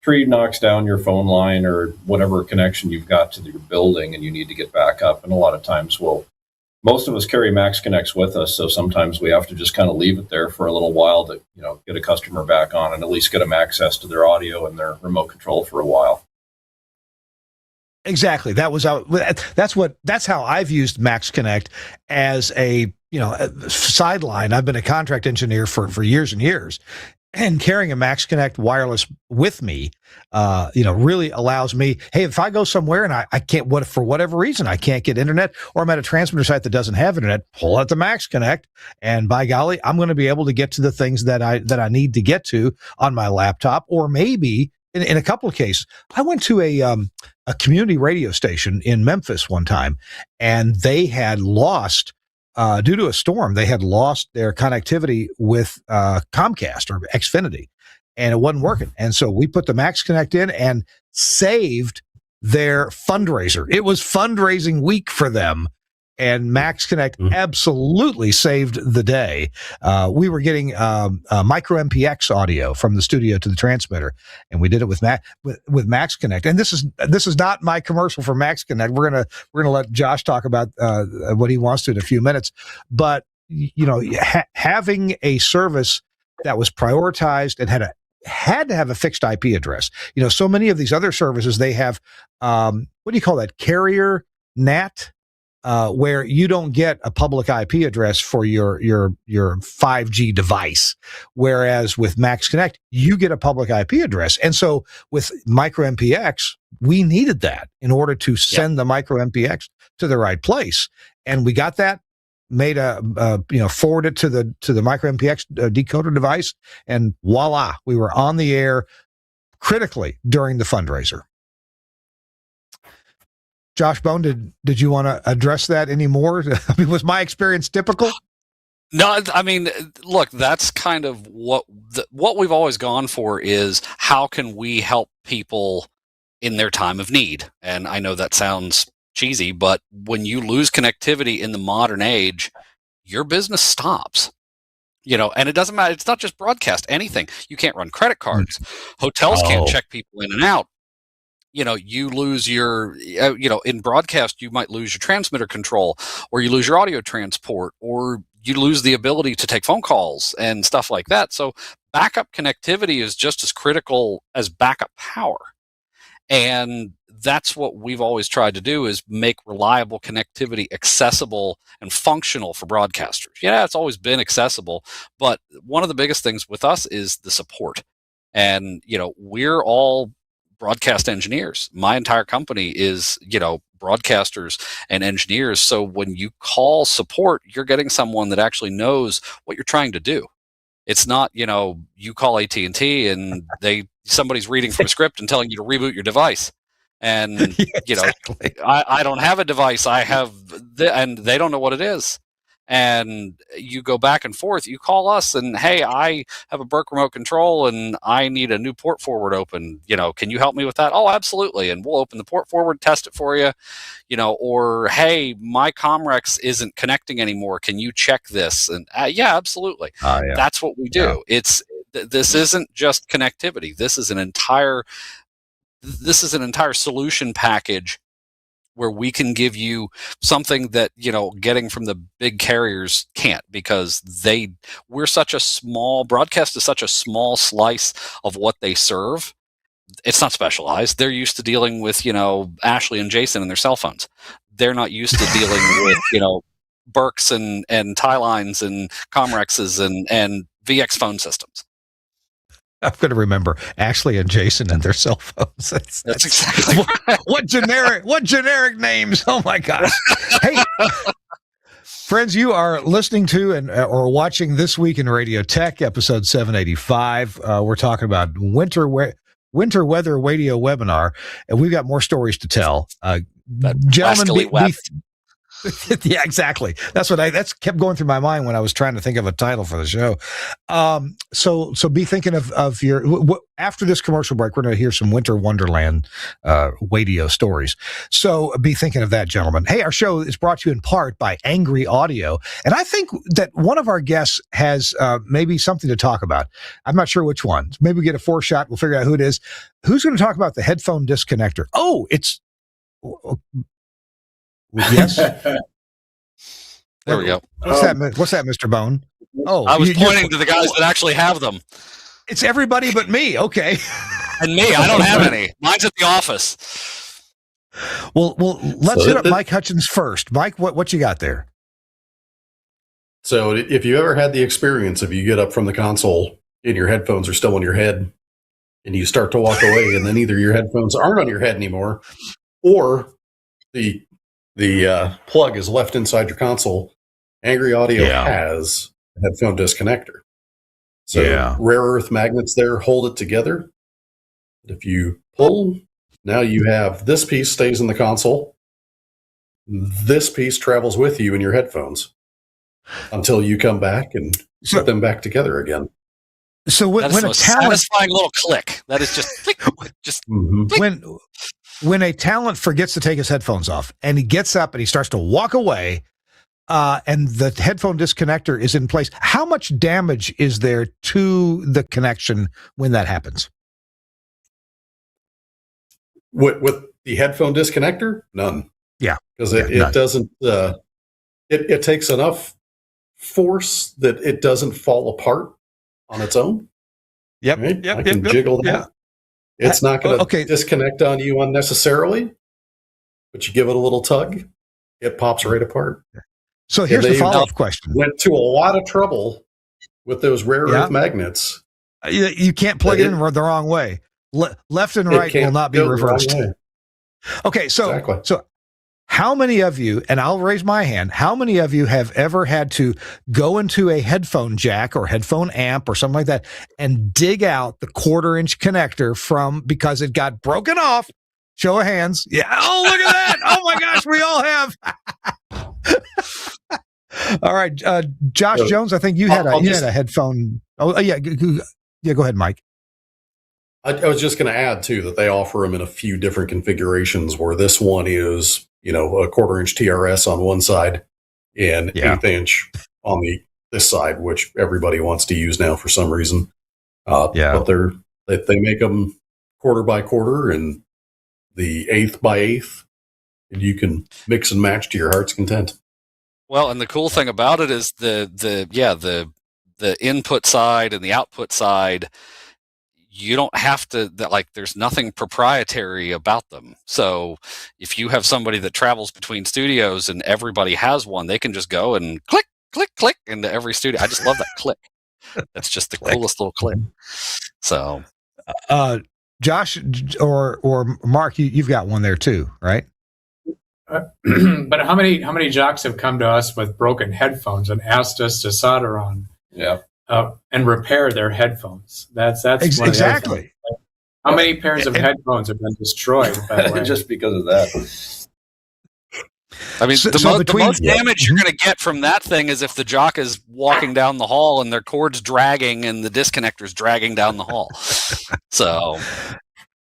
tree knocks down your phone line or whatever connection you've got to your building and you need to get back up. And a lot of times most of us carry Max Connects with us. So sometimes we have to just kind of leave it there for a little while to, get a customer back on and at least get them access to their audio and their remote control for a while. Exactly. That's how I've used Max Connect as a sideline. I've been a contract engineer for years and years. And carrying a Max Connect wireless with me, really allows me, hey, if I go somewhere and I can't, for whatever reason, I can't get internet, or I'm at a transmitter site that doesn't have internet, pull out the Max Connect, and by golly, I'm going to be able to get to the things that I need to get to on my laptop, or maybe in a couple of cases. I went to a community radio station in Memphis one time, and they had lost, due to a storm, they had lost their connectivity with Comcast or Xfinity, and it wasn't working. And so we put the Max Connect in and saved their fundraiser. It was fundraising week for them, and Max Connect absolutely saved the day. We were getting micro MPX audio from the studio to the transmitter, and we did it with Max Connect. And this is not my commercial for Max Connect. We're gonna let Josh talk about what he wants to in a few minutes. But having a service that was prioritized and had to have a fixed IP address. So many of these other services, they have what do you call that? Carrier NAT. Where you don't get a public IP address for your 5G device, whereas with Max Connect you get a public IP address. And so with micro MPX, we needed that in order to send the micro MPX to the right place, and we got that. Made forward it to the micro MPX decoder device, and voila, we were on the air critically during the fundraiser. Josh Bone, did you want to address that anymore? I mean, was my experience typical? No, I mean, look, that's kind of what we've always gone for is how can we help people in their time of need? And I know that sounds cheesy, but when you lose connectivity in the modern age, your business stops. And it doesn't matter. It's not just broadcast, anything. You can't run credit cards. Hotels can't check people in and out. You lose your, in broadcast, you might lose your transmitter control, or you lose your audio transport, or you lose the ability to take phone calls and stuff like that. So backup connectivity is just as critical as backup power. And that's what we've always tried to do, is make reliable connectivity accessible and functional for broadcasters. Yeah, it's always been accessible, but one of the biggest things with us is the support. And, we're all broadcast engineers. My entire company is, broadcasters and engineers. So when you call support, you're getting someone that actually knows what you're trying to do. It's not, you call AT&T and somebody's reading from a script and telling you to reboot your device. And, exactly. I don't have a device. I have, and they don't know what it is. And you go back and forth. You call us and, hey, I have a Burke remote control and I need a new port forward open. Can you help me with that? Oh, absolutely. And we'll open the port forward, test it for you. Or, hey, my Comrex isn't connecting anymore. Can you check this? And yeah, absolutely. Yeah. That's what we do. Yeah. This isn't just connectivity. This is an entire solution package where we can give you something that, getting from the big carriers can't, because broadcast is such a small slice of what they serve. It's not specialized. They're used to dealing with, Ashley and Jason and their cell phones. They're not used to dealing with, Burks and Tylines and Comrexes and VX phone systems. I'm going to remember Ashley and Jason and their cell phones. That's exactly right. What generic names? Oh my gosh! Hey, friends, you are listening to or watching This Week in Radio Tech, episode 785. We're talking about winter weather radio webinar, and we've got more stories to tell. Gentlemen, yeah, exactly. That's kept going through my mind when I was trying to think of a title for the show. So be thinking of after this commercial break, we're going to hear some Winter Wonderland radio stories. So be thinking of that, gentlemen. Hey, our show is brought to you in part by Angry Audio, and I think that one of our guests has maybe something to talk about. I'm not sure which one. Maybe we get a four-shot. We'll figure out who it is. Who's going to talk about the headphone disconnector? Oh, it's. Yes. There we go. What's that, Mr. Bone? Oh, I was pointing to the guys that actually have them. It's everybody but me. Okay. And me, I don't have any. Mine's at the office. Well, let's hit up Mike Hutchins first. Mike, what you got there? So if you ever had the experience of you get up from the console and your headphones are still on your head and you start to walk away and then either your headphones aren't on your head anymore or the plug is left inside your console, Angry Audio has a headphone disconnector. So rare earth magnets there hold it together. If you pull, now you have this piece stays in the console. This piece travels with you in your headphones until you come back and put them back together again. So when a satisfying little click, that is just click, just click. When a talent forgets to take his headphones off and he gets up and he starts to walk away, and the headphone disconnector is in place, how much damage is there to the connection when that happens? With the headphone disconnector? None. Yeah. Because it doesn't, it takes enough force that it doesn't fall apart on its own. Yep. Right? Yep. I can jiggle that. Yeah. It's not going to disconnect on you unnecessarily, but you give it a little tug, it pops right apart. So here's the follow-up question. Went to a lot of trouble with those rare earth magnets. You can't plug it in the wrong way. Left and right will not be reversed. Okay, so how many of you, and I'll raise my hand, how many of you have ever had to go into a headphone jack or headphone amp or something like that and dig out the 1/4-inch connector because it got broken off? Show of hands. Yeah. Oh, look at that. Oh my gosh, we all have. All right. Josh Jones, I think you had a headphone. Oh, yeah. Yeah, go ahead, Mike. I was just going to add, too, that they offer them in a few different configurations where this one is, a 1/4-inch TRS on one side and 1/8 inch on this side, which everybody wants to use now for some reason. But they make them 1/4 by 1/4 and the 1/8 by 1/8, and you can mix and match to your heart's content. Well, and the cool thing about it is the input side and the output side. You don't have to, there's nothing proprietary about them. So if you have somebody that travels between studios and everybody has one, they can just go and click, click, click into every studio. I just love that click. That's just the coolest little click. So, Josh or Mark, you've got one there too, right? But how many jocks have come to us with broken headphones and asked us to solder on and repair their headphones? That's one of the exactly. How many pairs of headphones have been destroyed by the way? Just because of that? I mean, the most damage you're going to get from that thing is if the jock is walking down the hall and their cord's dragging and the disconnector's dragging down the hall. So,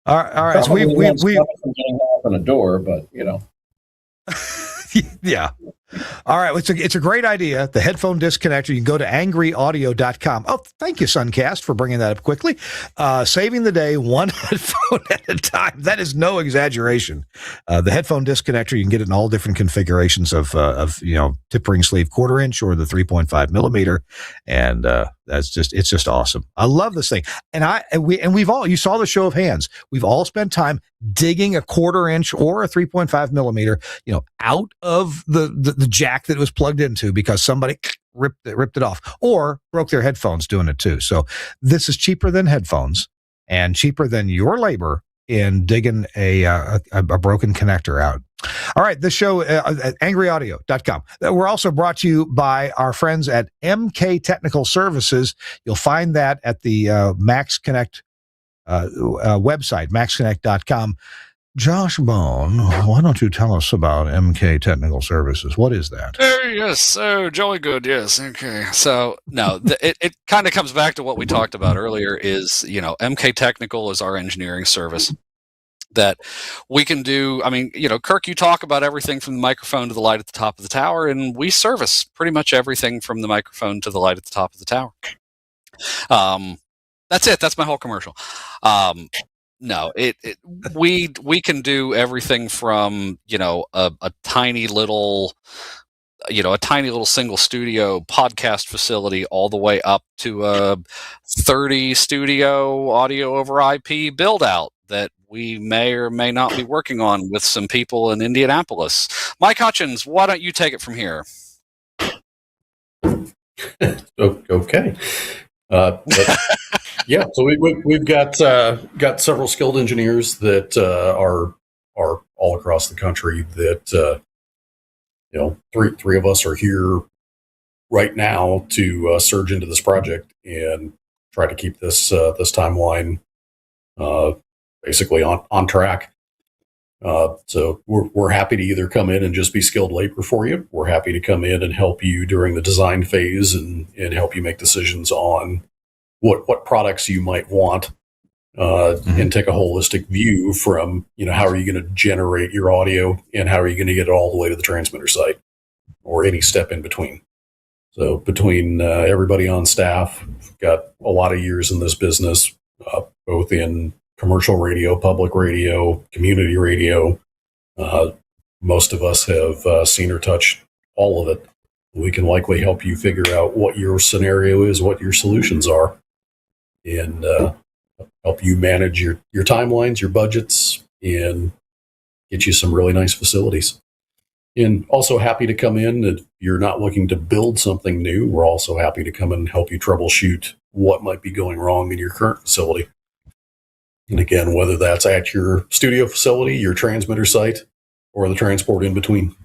all right. So we getting open a door, but yeah. All right. It's a great idea. The headphone disconnector. You can go to angryaudio.com. Oh, thank you, Suncast, for bringing that up quickly. Saving the day one headphone at a time. That is no exaggeration. The headphone disconnector, you can get it in all different configurations of tip ring sleeve 1/4 inch or the 3.5 millimeter. And it's just awesome. I love this thing. We've all, you saw the show of hands. We've all spent time digging a 1/4 inch or a 3.5 millimeter, out of the jack that it was plugged into because somebody ripped it off or broke their headphones doing it too. So this is cheaper than headphones and cheaper than your labor in digging a broken connector out. All right, this show at angryaudio.com. We're also brought to you by our friends at MK Technical Services. You'll find that at the Max Connect website, maxconnect.com. Josh Bone, why don't you tell us about MK Technical Services? What is that? Oh, yes. So jolly good. Yes. Okay. So no, it kind of comes back to what we talked about earlier is, MK Technical is our engineering service that we can do. I mean, Kirk, you talk about everything from the microphone to the light at the top of the tower, and we service pretty much everything from the microphone to the light at the top of the tower. That's it. That's my whole commercial. No, we can do everything from, a tiny little single studio podcast facility all the way up to a 30 studio audio over IP build out that we may or may not be working on with some people in Indianapolis. Mike Hutchins, why don't you take it from here? Okay. Yeah, so we've got several skilled engineers that are all across the country. That three of us are here right now to surge into this project and try to keep this timeline basically on track. So we're happy to either come in and just be skilled labor for you. We're happy to come in and help you during the design phase and help you make decisions on what products you might want, and take a holistic view from, how are you going to generate your audio and how are you going to get it all the way to the transmitter site or any step in between. So between everybody on staff, we've got a lot of years in this business, both in commercial radio, public radio, community radio. Most of us have seen or touched all of it. We can likely help you figure out what your scenario is, what your solutions are, and help you manage your timelines, your budgets, and get you some really nice facilities. And also happy to come in if you're not looking to build something new. We're also happy to come in and help you troubleshoot what might be going wrong in your current facility. And again, whether that's at your studio facility, your transmitter site, or the transport in between.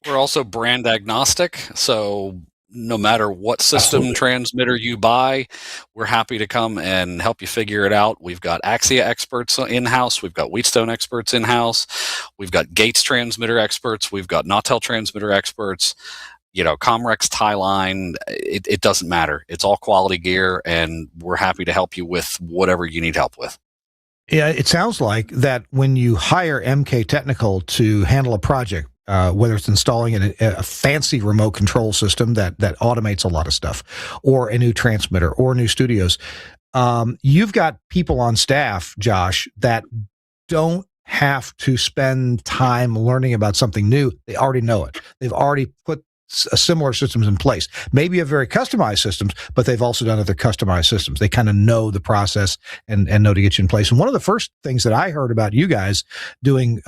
We're also brand agnostic, so no matter what system Absolutely. transmitter you buy, we're happy to come and help you figure it out. We've got Axia experts in-house. We've got Wheatstone experts in-house. We've got Gates transmitter experts. We've got Nautel transmitter experts. Comrex, Tie-Line, it doesn't matter. It's all quality gear, and we're happy to help you with whatever you need help with. Yeah, it sounds like that when you hire MK Technical to handle a project, whether it's installing a fancy remote control system that automates a lot of stuff, or a new transmitter, or new studios, you've got people on staff, Josh, that don't have to spend time learning about something new. They already know it. They've already put similar systems in place. Maybe a very customized systems, but they've also done other customized systems. They kind of know the process and know to get you in place. And one of the first things that I heard about you guys doing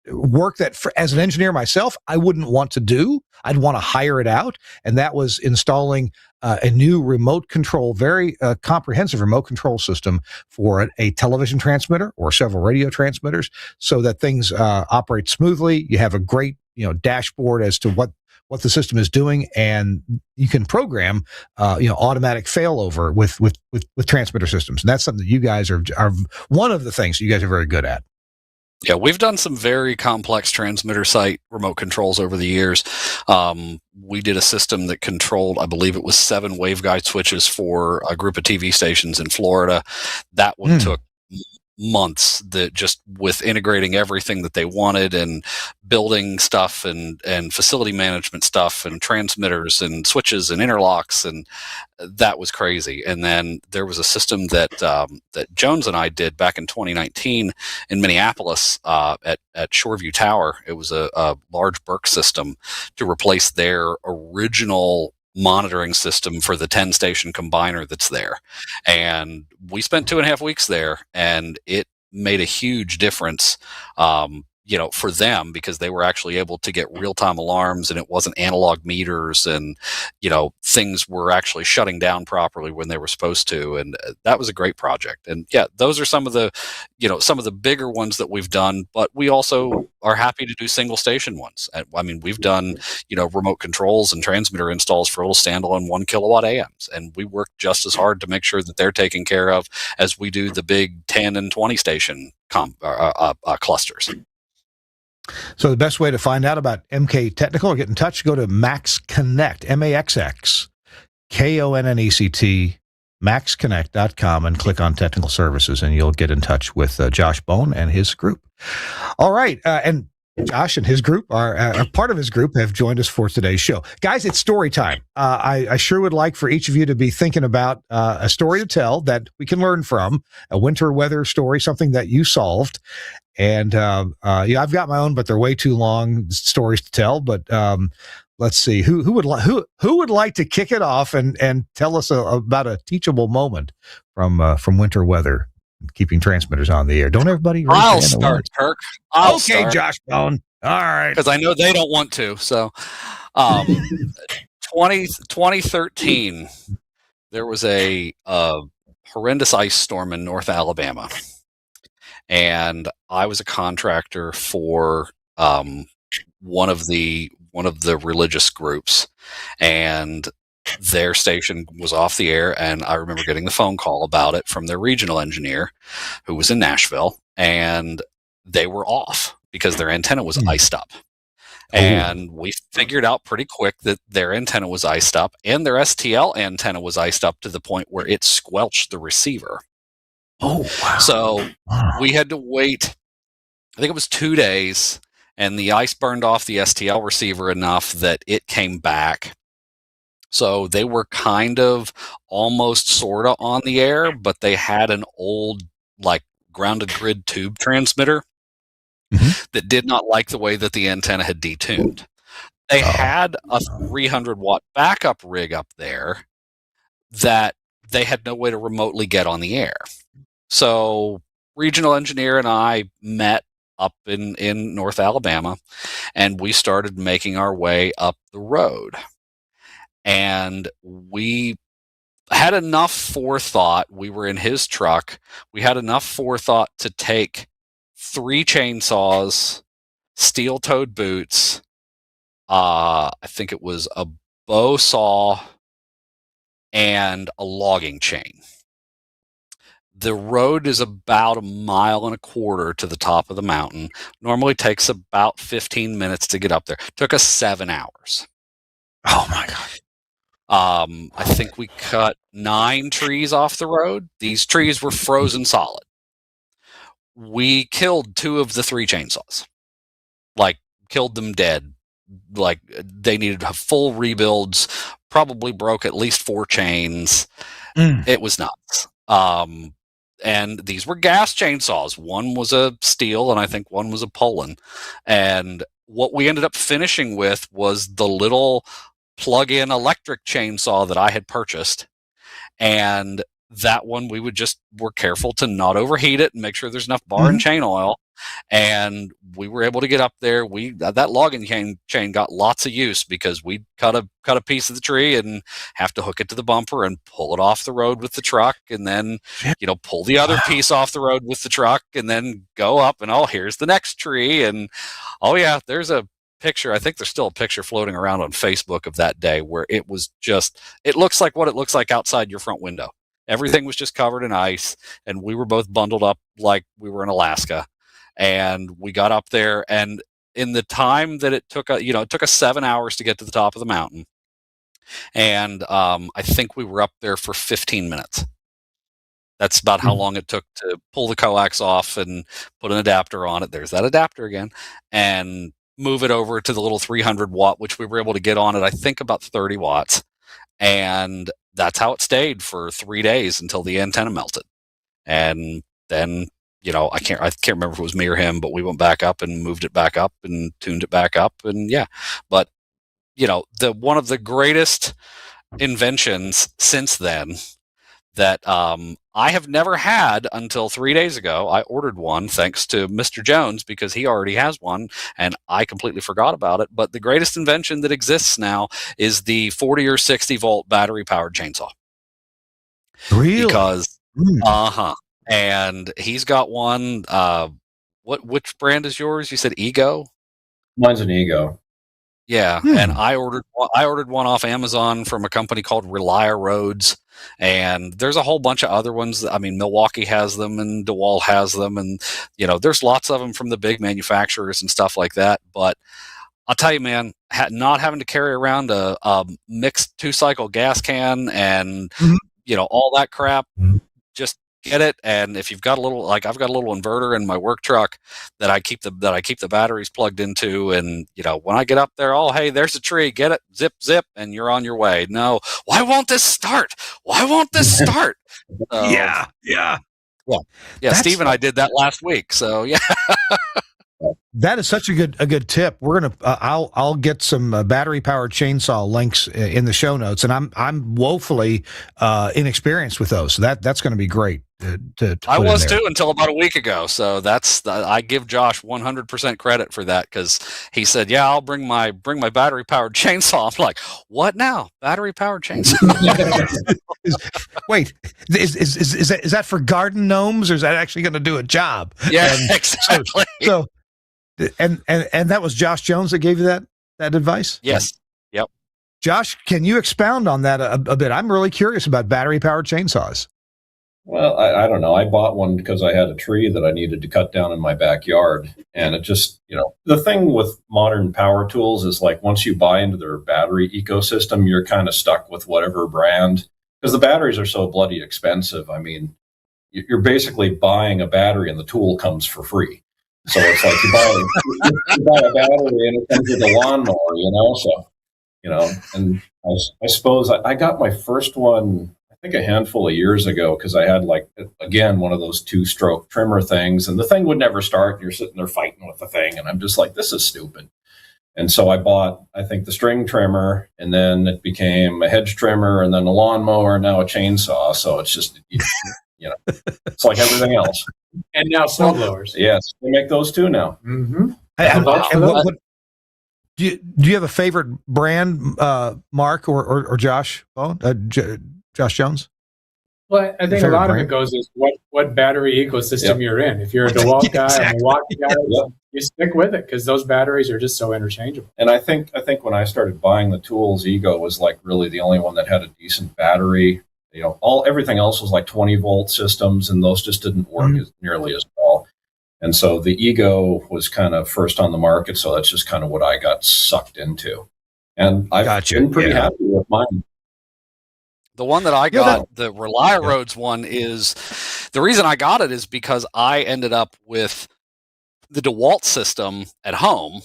work that as an engineer myself, I wouldn't want to do. I'd want to hire it out. And that was installing a new remote control, very comprehensive remote control system for a television transmitter or several radio transmitters, so that things operate smoothly. You have a great dashboard as to what the system is doing, and you can program automatic failover with transmitter systems. And that's something that you guys are one of the things you guys are very good at. Yeah, we've done some very complex transmitter site remote controls over the years. We did a system that controlled, I believe it was 7 waveguide switches for a group of TV stations in Florida. That one took months, that just with integrating everything that they wanted and building stuff and facility management stuff and transmitters and switches and interlocks, and that was crazy. And then there was a system that that Jones and I did back in 2019 in Minneapolis at Shoreview Tower. It was a large Burke system to replace their original monitoring system for the 10 station combiner that's there. And we spent 2.5 weeks there, and it made a huge difference, for them, because they were actually able to get real-time alarms, and it wasn't analog meters, and, things were actually shutting down properly when they were supposed to. And that was a great project. And yeah, those are some of the, some of the bigger ones that we've done, but we also are happy to do single station ones. I mean, we've done, remote controls and transmitter installs for little standalone 1 kilowatt AMs, and we work just as hard to make sure that they're taken care of as we do the big 10 and 20 station clusters. So the best way to find out about MK Technical or get in touch, go to Max Connect, MAXX, KONNECT, maxconnect.com, and click on Technical Services, and you'll get in touch with Josh Bone and his group. All right. And Josh and his group are part of his group have joined us for today's show. Guys, it's story time. I sure would like for each of you to be thinking about a story to tell that we can learn from, a winter weather story, something that you solved. And I've got my own, but they're way too long stories to tell. But let's see who would like to kick it off and tell us about a teachable moment from winter weather, keeping transmitters on the air. Don't everybody? I'll start, Kirk. I'll okay, start. Josh Bone. All right, because I know they don't want to. So, 2013, there was a horrendous ice storm in North Alabama. And I was a contractor for one of the religious groups, and their station was off the air. And I remember getting the phone call about it from their regional engineer, who was in Nashville, and they were off because their antenna was iced up. And we figured out pretty quick that their antenna was iced up, and their STL antenna was iced up to the point where it squelched the receiver. Oh, wow. So we had to wait, I think it was 2 days, and the ice burned off the STL receiver enough that it came back. So they were kind of almost sort of on the air, but they had an old, grounded grid tube transmitter that did not like the way that the antenna had detuned. They had a 300-watt backup rig up there that they had no way to remotely get on the air. So regional engineer and I met up in North Alabama, and we started making our way up the road. And we had enough forethought. We were in his truck. We had enough forethought to take 3 chainsaws, steel-toed boots, I think it was a bow saw, and a logging chain. The road is about 1.25 miles to the top of the mountain. Normally takes about 15 minutes to get up there. Took us 7 hours. Oh my God. I think we cut 9 trees off the road. These trees were frozen solid. We killed 2 of the 3 chainsaws. Killed them dead. They needed full rebuilds. Probably broke at least 4 chains. It was nuts. And these were gas chainsaws. One was a steel, and I think one was a Poland. And what we ended up finishing with was the little plug-in electric chainsaw that I had purchased. And that one we were careful to not overheat it and make sure there's enough bar and chain oil. And we were able to get up there. That logging chain got lots of use because we cut a piece of the tree and have to hook it to the bumper and pull it off the road with the truck, and then pull the other piece off the road with the truck, and then go up and here's the next tree. And there's a picture. I think there's still a picture floating around on Facebook of that day where it looks like what it looks like outside your front window. Everything was just covered in ice, and we were both bundled up like we were in Alaska. And we got up there, and in the time that it took us 7 hours to get to the top of the mountain. And I think we were up there for 15 minutes. That's about how long it took to pull the coax off and put an adapter on it. There's that adapter again. And move it over to the little 300 watt, which we were able to get on it, I think about 30 watts. And that's how it stayed for 3 days until the antenna melted. And then I can't remember if it was me or him, but we went back up and moved it back up and tuned it back up. And but one of the greatest inventions since then that I have never had until 3 days ago. I ordered one thanks to Mr. Jones because he already has one and I completely forgot about it. But the greatest invention that exists now is the 40 or 60 volt battery powered chainsaw. Really? Because and he's got one. Which brand is yours? You said Ego? Mine's an Ego. Yeah, and I ordered one off Amazon from a company called Relier Roads, and there's a whole bunch of other ones. I mean, Milwaukee has them, and DeWalt has them, and there's lots of them from the big manufacturers and stuff like that. But I'll tell you, man, not having to carry around a mixed 2-cycle gas can and all that crap, just get it. And if you've got I've got a little inverter in my work truck that I keep the batteries plugged into, and when I get up there, hey, there's a tree, get it, zip zip, and you're on your way. No, why won't this start? Yeah. Steve and I did that last week, so yeah. That is such a good tip. We're gonna I'll get some battery powered chainsaw links in the show notes, and I'm woefully inexperienced with those. So that's going to be great. To I was too until about a week ago. So I give Josh 100% credit for that, because he said, "Yeah, I'll bring my battery powered chainsaw." I'm like, "What now? Battery powered chainsaw?" Wait, is that for garden gnomes, or is that actually going to do a job? Yeah, exactly. So and that was Josh Jones that gave you that advice? Yes. Yep. Josh, can you expound on that a bit? I'm really curious about battery powered chainsaws. Well, I don't know. I bought one because I had a tree that I needed to cut down in my backyard. And it just, the thing with modern power tools is, like, once you buy into their battery ecosystem, you're kind of stuck with whatever brand, because the batteries are so bloody expensive. I mean, you're basically buying a battery and the tool comes for free. So it's like you buy a battery and it comes with a lawnmower, So, and I suppose I got my first one, I think, a handful of years ago, because I had, like, again, one of those 2-stroke trimmer things, and the thing would never start, and you're sitting there fighting with the thing, and I'm just like, this is stupid. And so I bought, I think, the string trimmer, and then it became a hedge trimmer, and then a lawnmower, and now a chainsaw. So it's just, it's like everything else. And now snowblowers. Yes, they make those too now. Mm-hmm. Do you have a favorite brand, Mark or Josh? Josh Jones? Well, I think a lot of it goes is what battery ecosystem you're in. If you're a DeWalt guy, a Milwaukee guy, you stick with it, because those batteries are just so interchangeable. And I think when I started buying the tools, Ego was, like, really the only one that had a decent battery. Everything else was like 20-volt systems, and those just didn't work nearly as well. And so the Ego was kind of first on the market, so that's just kind of what I got sucked into. And I've been pretty happy with mine. The one that I got, the Relier Roads one, is the reason I got it is because I ended up with the DeWalt system at home,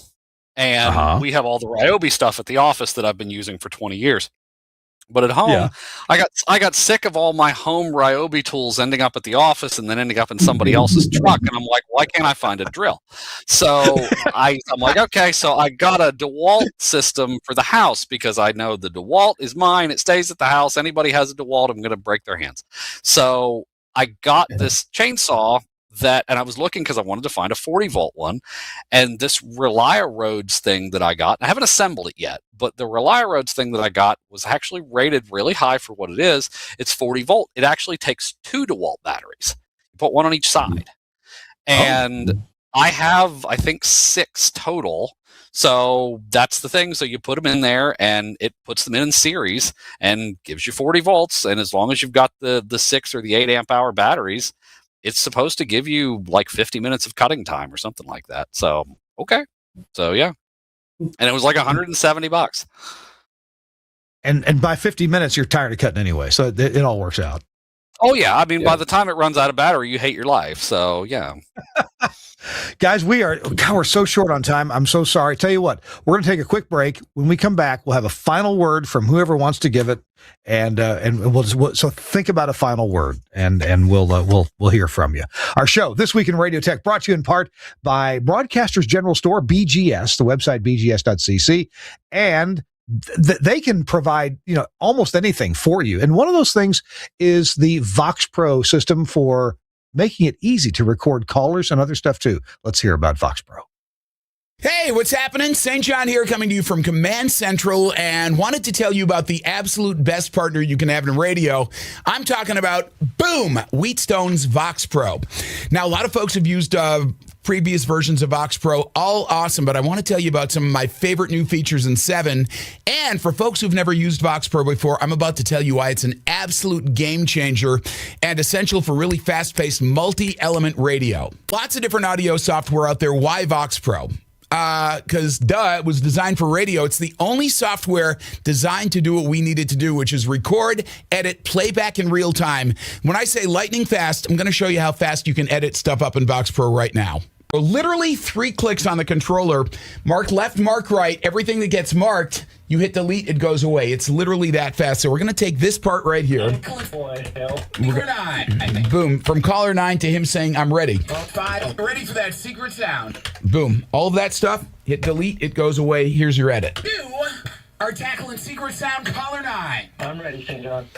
and we have all the Ryobi stuff at the office that I've been using for 20 years. But at home, Yeah. I got sick of all my home Ryobi tools ending up at the office and then ending up in somebody else's truck, and I'm like, why can't I find a drill? So I'm like, okay, so I got a DeWalt system for the house because I know the DeWalt is mine. It stays at the house. Anybody has a DeWalt, I'm going to break their hands. So I got this chainsaw and I was looking because I wanted to find a 40-volt one, and this ReliaRoads thing that I got, I haven't assembled it yet, but the ReliaRoads thing that I got was actually rated really high for what it is. It's 40 volt. It actually takes 2 DeWalt batteries. You put one on each side. And I have, I think, 6 total. So that's the thing. So you put them in there and it puts them in series and gives you 40 volts. And as long as you've got the 6 or the 8 amp hour batteries, it's supposed to give you like 50 minutes of cutting time or something like that. So, okay. So, yeah. And it was like $170. And by 50 minutes, you're tired of cutting anyway. So it all works out. Oh, yeah. I mean, by the time it runs out of battery, you hate your life. So, yeah. Guys, we're so short on time. I'm so sorry. Tell you what, we're going to take a quick break. When we come back, we'll have a final word from whoever wants to give it, and so think about a final word, and we'll hear from you. Our show This Week in Radio Tech brought to you in part by Broadcasters General Store, BGS, the website bgs.cc, and they can provide almost anything for you. And one of those things is the Vox Pro system for making it easy to record callers and other stuff too. Let's hear about Vox Pro. Hey, what's happening? St. John here, coming to you from Command Central, and wanted to tell you about the absolute best partner you can have in radio. I'm talking about, boom, Wheatstone's Vox Pro. Now, a lot of folks have used previous versions of Vox Pro, all awesome, but I want to tell you about some of my favorite new features in 7. And for folks who've never used Vox Pro before, I'm about to tell you why it's an absolute game changer and essential for really fast-paced multi-element radio. Lots of different audio software out there. Why Vox Pro? Because it was designed for radio. It's the only software designed to do what we needed to do, which is record, edit, playback in real time. When I say lightning fast, I'm going to show you how fast you can edit stuff up in Vox Pro right now. So literally 3 clicks on the controller, mark left, mark right, everything that gets marked, you hit delete, it goes away. It's literally that fast. So we're going to take this part right here. Boom. From caller 9 to him saying, I'm ready. Ready for that secret sound. Boom. All of that stuff, hit delete, it goes away. Here's your edit. You are tackling secret sound caller 9. I'm ready, St. John.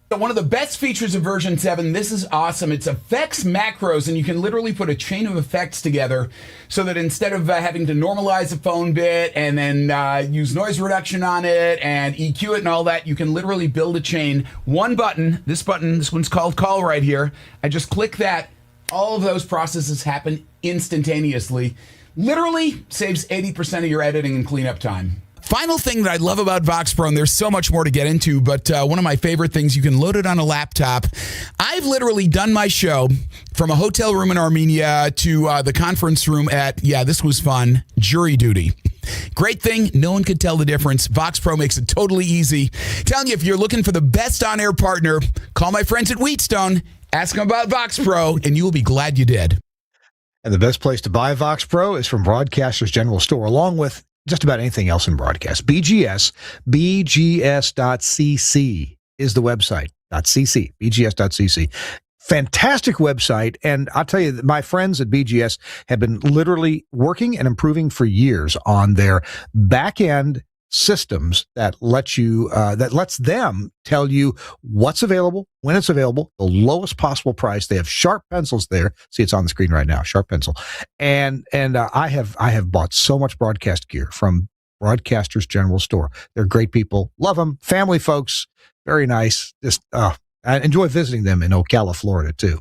One of the best features of version 7, this is awesome. It's effects macros, and you can literally put a chain of effects together so that instead of having to normalize a phone bit and then use noise reduction on it and EQ it and all that, you can literally build a chain. One button, this one's called call right here. I just click that. All of those processes happen instantaneously. Literally saves 80% of your editing and cleanup time. Final thing that I love about Vox Pro, and there's so much more to get into, but one of my favorite things, you can load it on a laptop. I've literally done my show from a hotel room in Armenia to the conference room at, this was fun, jury duty. Great thing, no one could tell the difference. Vox Pro makes it totally easy. Telling you, if you're looking for the best on-air partner, call my friends at Wheatstone, ask them about Vox Pro, and you will be glad you did. And the best place to buy Vox Pro is from Broadcasters General Store, along with just about anything else in broadcast. BGS, bgs.cc is the website. .cc, bgs.cc. Fantastic website. And I'll tell you that my friends at BGS have been literally working and improving for years on their back-end systems that lets them tell you what's available, when it's available, the lowest possible price. They have sharp pencils there. See, it's on the screen right now, sharp pencil. And I have bought so much broadcast gear from Broadcasters General Store. They're great people. Love them. Family folks. Very nice. Just, I enjoy visiting them in Ocala, Florida, too.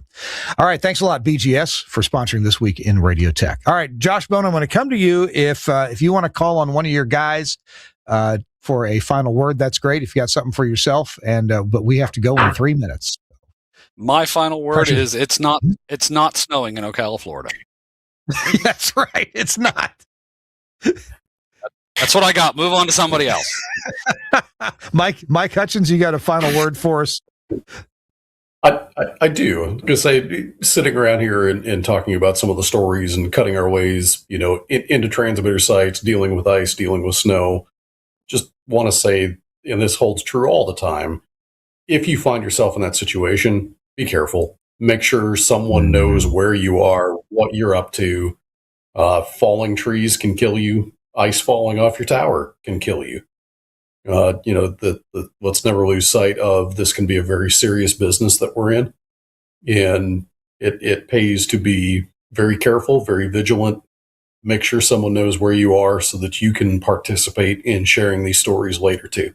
All right. Thanks a lot, BGS, for sponsoring This Week in Radio Tech. All right, Josh Bone, I'm going to come to you. If you want to call on one of your guys for a final word, that's great. If you got something for yourself, but we have to go in 3 minutes. My final word is it's not snowing in Ocala, Florida. That's right. It's not. That's what I got. Move on to somebody else. Mike Hutchins, you got a final word for us? I do, because sitting around here and talking about some of the stories and cutting our ways, into transmitter sites, dealing with ice, dealing with snow. Just want to say and this holds true all the time, if you find yourself in that situation, be careful. Make sure someone knows where you are, what you're up to. Falling trees can kill you. Ice falling off your tower can kill you. Let's never lose sight of this can be a very serious business that we're in. And it pays to be very careful, very vigilant. Make sure someone knows where you are so that you can participate in sharing these stories later too.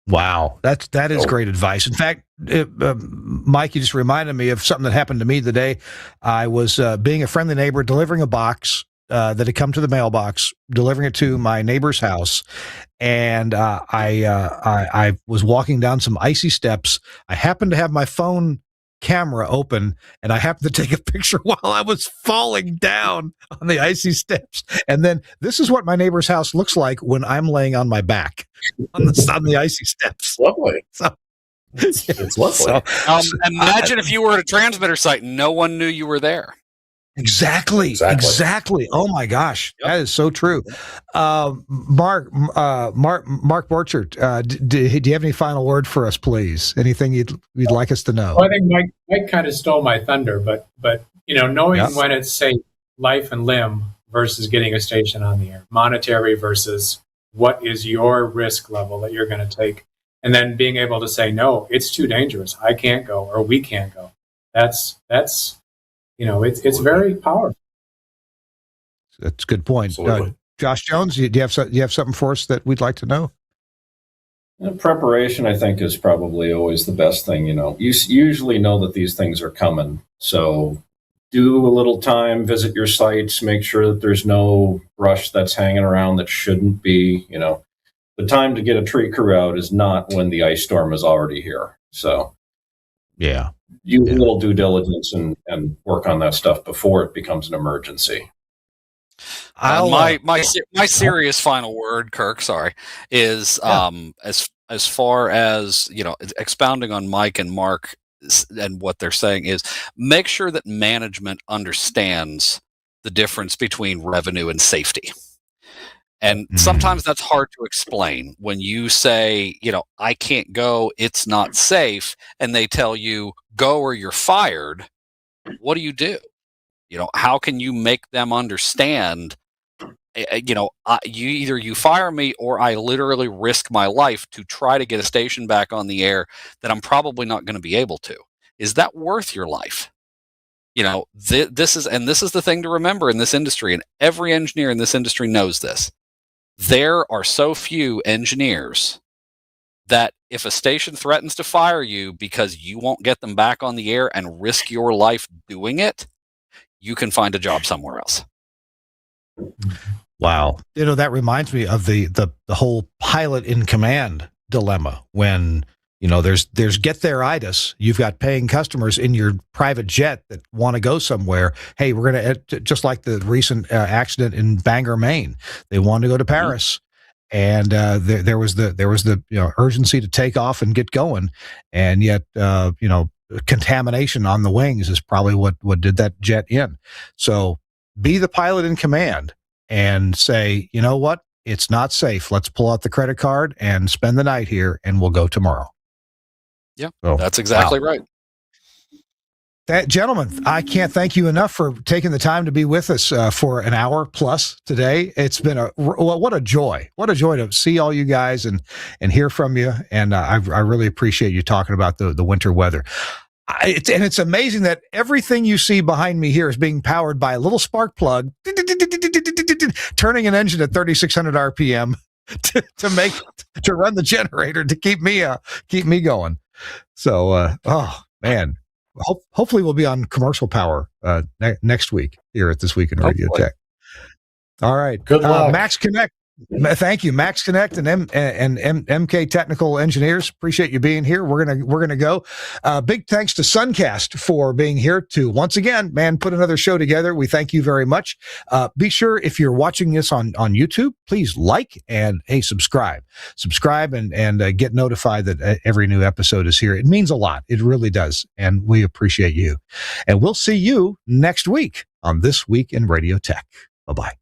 Wow, that is great advice. In fact, Mike, you just reminded me of something that happened to me the day I was being a friendly neighbor, delivering a box that had come to the mailbox, delivering it to my neighbor's house, and I was walking down some icy steps. I happened to have my phone camera open, and I happened to take a picture while I was falling down on the icy steps. And then this is what my neighbor's house looks like when I'm laying on my back on the icy steps. Lovely. So, it's lovely. Imagine if you were at a transmitter site and no one knew you were there. Exactly. Oh my gosh, that is so true. Mark Borchert, do you have any final word for us, please? Anything you'd like us to know? Well, I think Mike kind of stole my thunder, but knowing when it's say life and limb versus getting a station on the air, monetary versus what is your risk level that you're going to take, and then being able to say no, it's too dangerous, I can't go, or we can't go. That's it's very powerful. That's a good point. Josh Jones, do you have something for us that we'd like to know? Preparation, I think, is probably always the best thing. You usually know that these things are coming. So do a little time, visit your sites, make sure that there's no brush that's hanging around that shouldn't be. The time to get a tree crew out is not when the ice storm is already here. So yeah. Use a little due diligence and work on that stuff before it becomes an emergency. My serious final word, Kirk, is as far as expounding on Mike and Mark and what they're saying is make sure that management understands the difference between revenue and safety. And sometimes that's hard to explain when you say, I can't go, it's not safe, and they tell you go or you're fired. What do you do? How can you make them understand, you fire me or I literally risk my life to try to get a station back on the air that I'm probably not going to be able to. Is that worth your life? This is the thing to remember in this industry, and every engineer in this industry knows this. There are so few engineers that if a station threatens to fire you because you won't get them back on the air and risk your life doing it, you can find a job somewhere else. Wow. That reminds me of the whole pilot in command dilemma when, there's get there-itis. You've got paying customers in your private jet that want to go somewhere. Hey, we're going to, just like the recent accident in Bangor, Maine, they wanted to go to Paris. And there was the urgency to take off and get going. And yet, contamination on the wings is probably what did that jet in. So be the pilot in command and say, you know what? It's not safe. Let's pull out the credit card and spend the night here, and we'll go tomorrow. Yeah, that's exactly right. Gentlemen, I can't thank you enough for taking the time to be with us for an hour plus today. It's been what a joy. What a joy to see all you guys and hear from you. And I really appreciate you talking about the winter weather. It's amazing that everything you see behind me here is being powered by a little spark plug, turning an engine at 3,600 RPM to run the generator to keep me going. So, oh man, hopefully we'll be on commercial power next week here at This Week in Radio Tech. All right, good luck. Max Connect. Thank you, Max Connect and MK Technical Engineers. Appreciate you being here. We're gonna go. Big thanks to Suncast for being here to once again, put another show together. We thank you very much. Be sure if you're watching this on YouTube, please like and subscribe and get notified that every new episode is here. It means a lot. It really does, and we appreciate you. And we'll see you next week on This Week in Radio Tech. Bye-bye.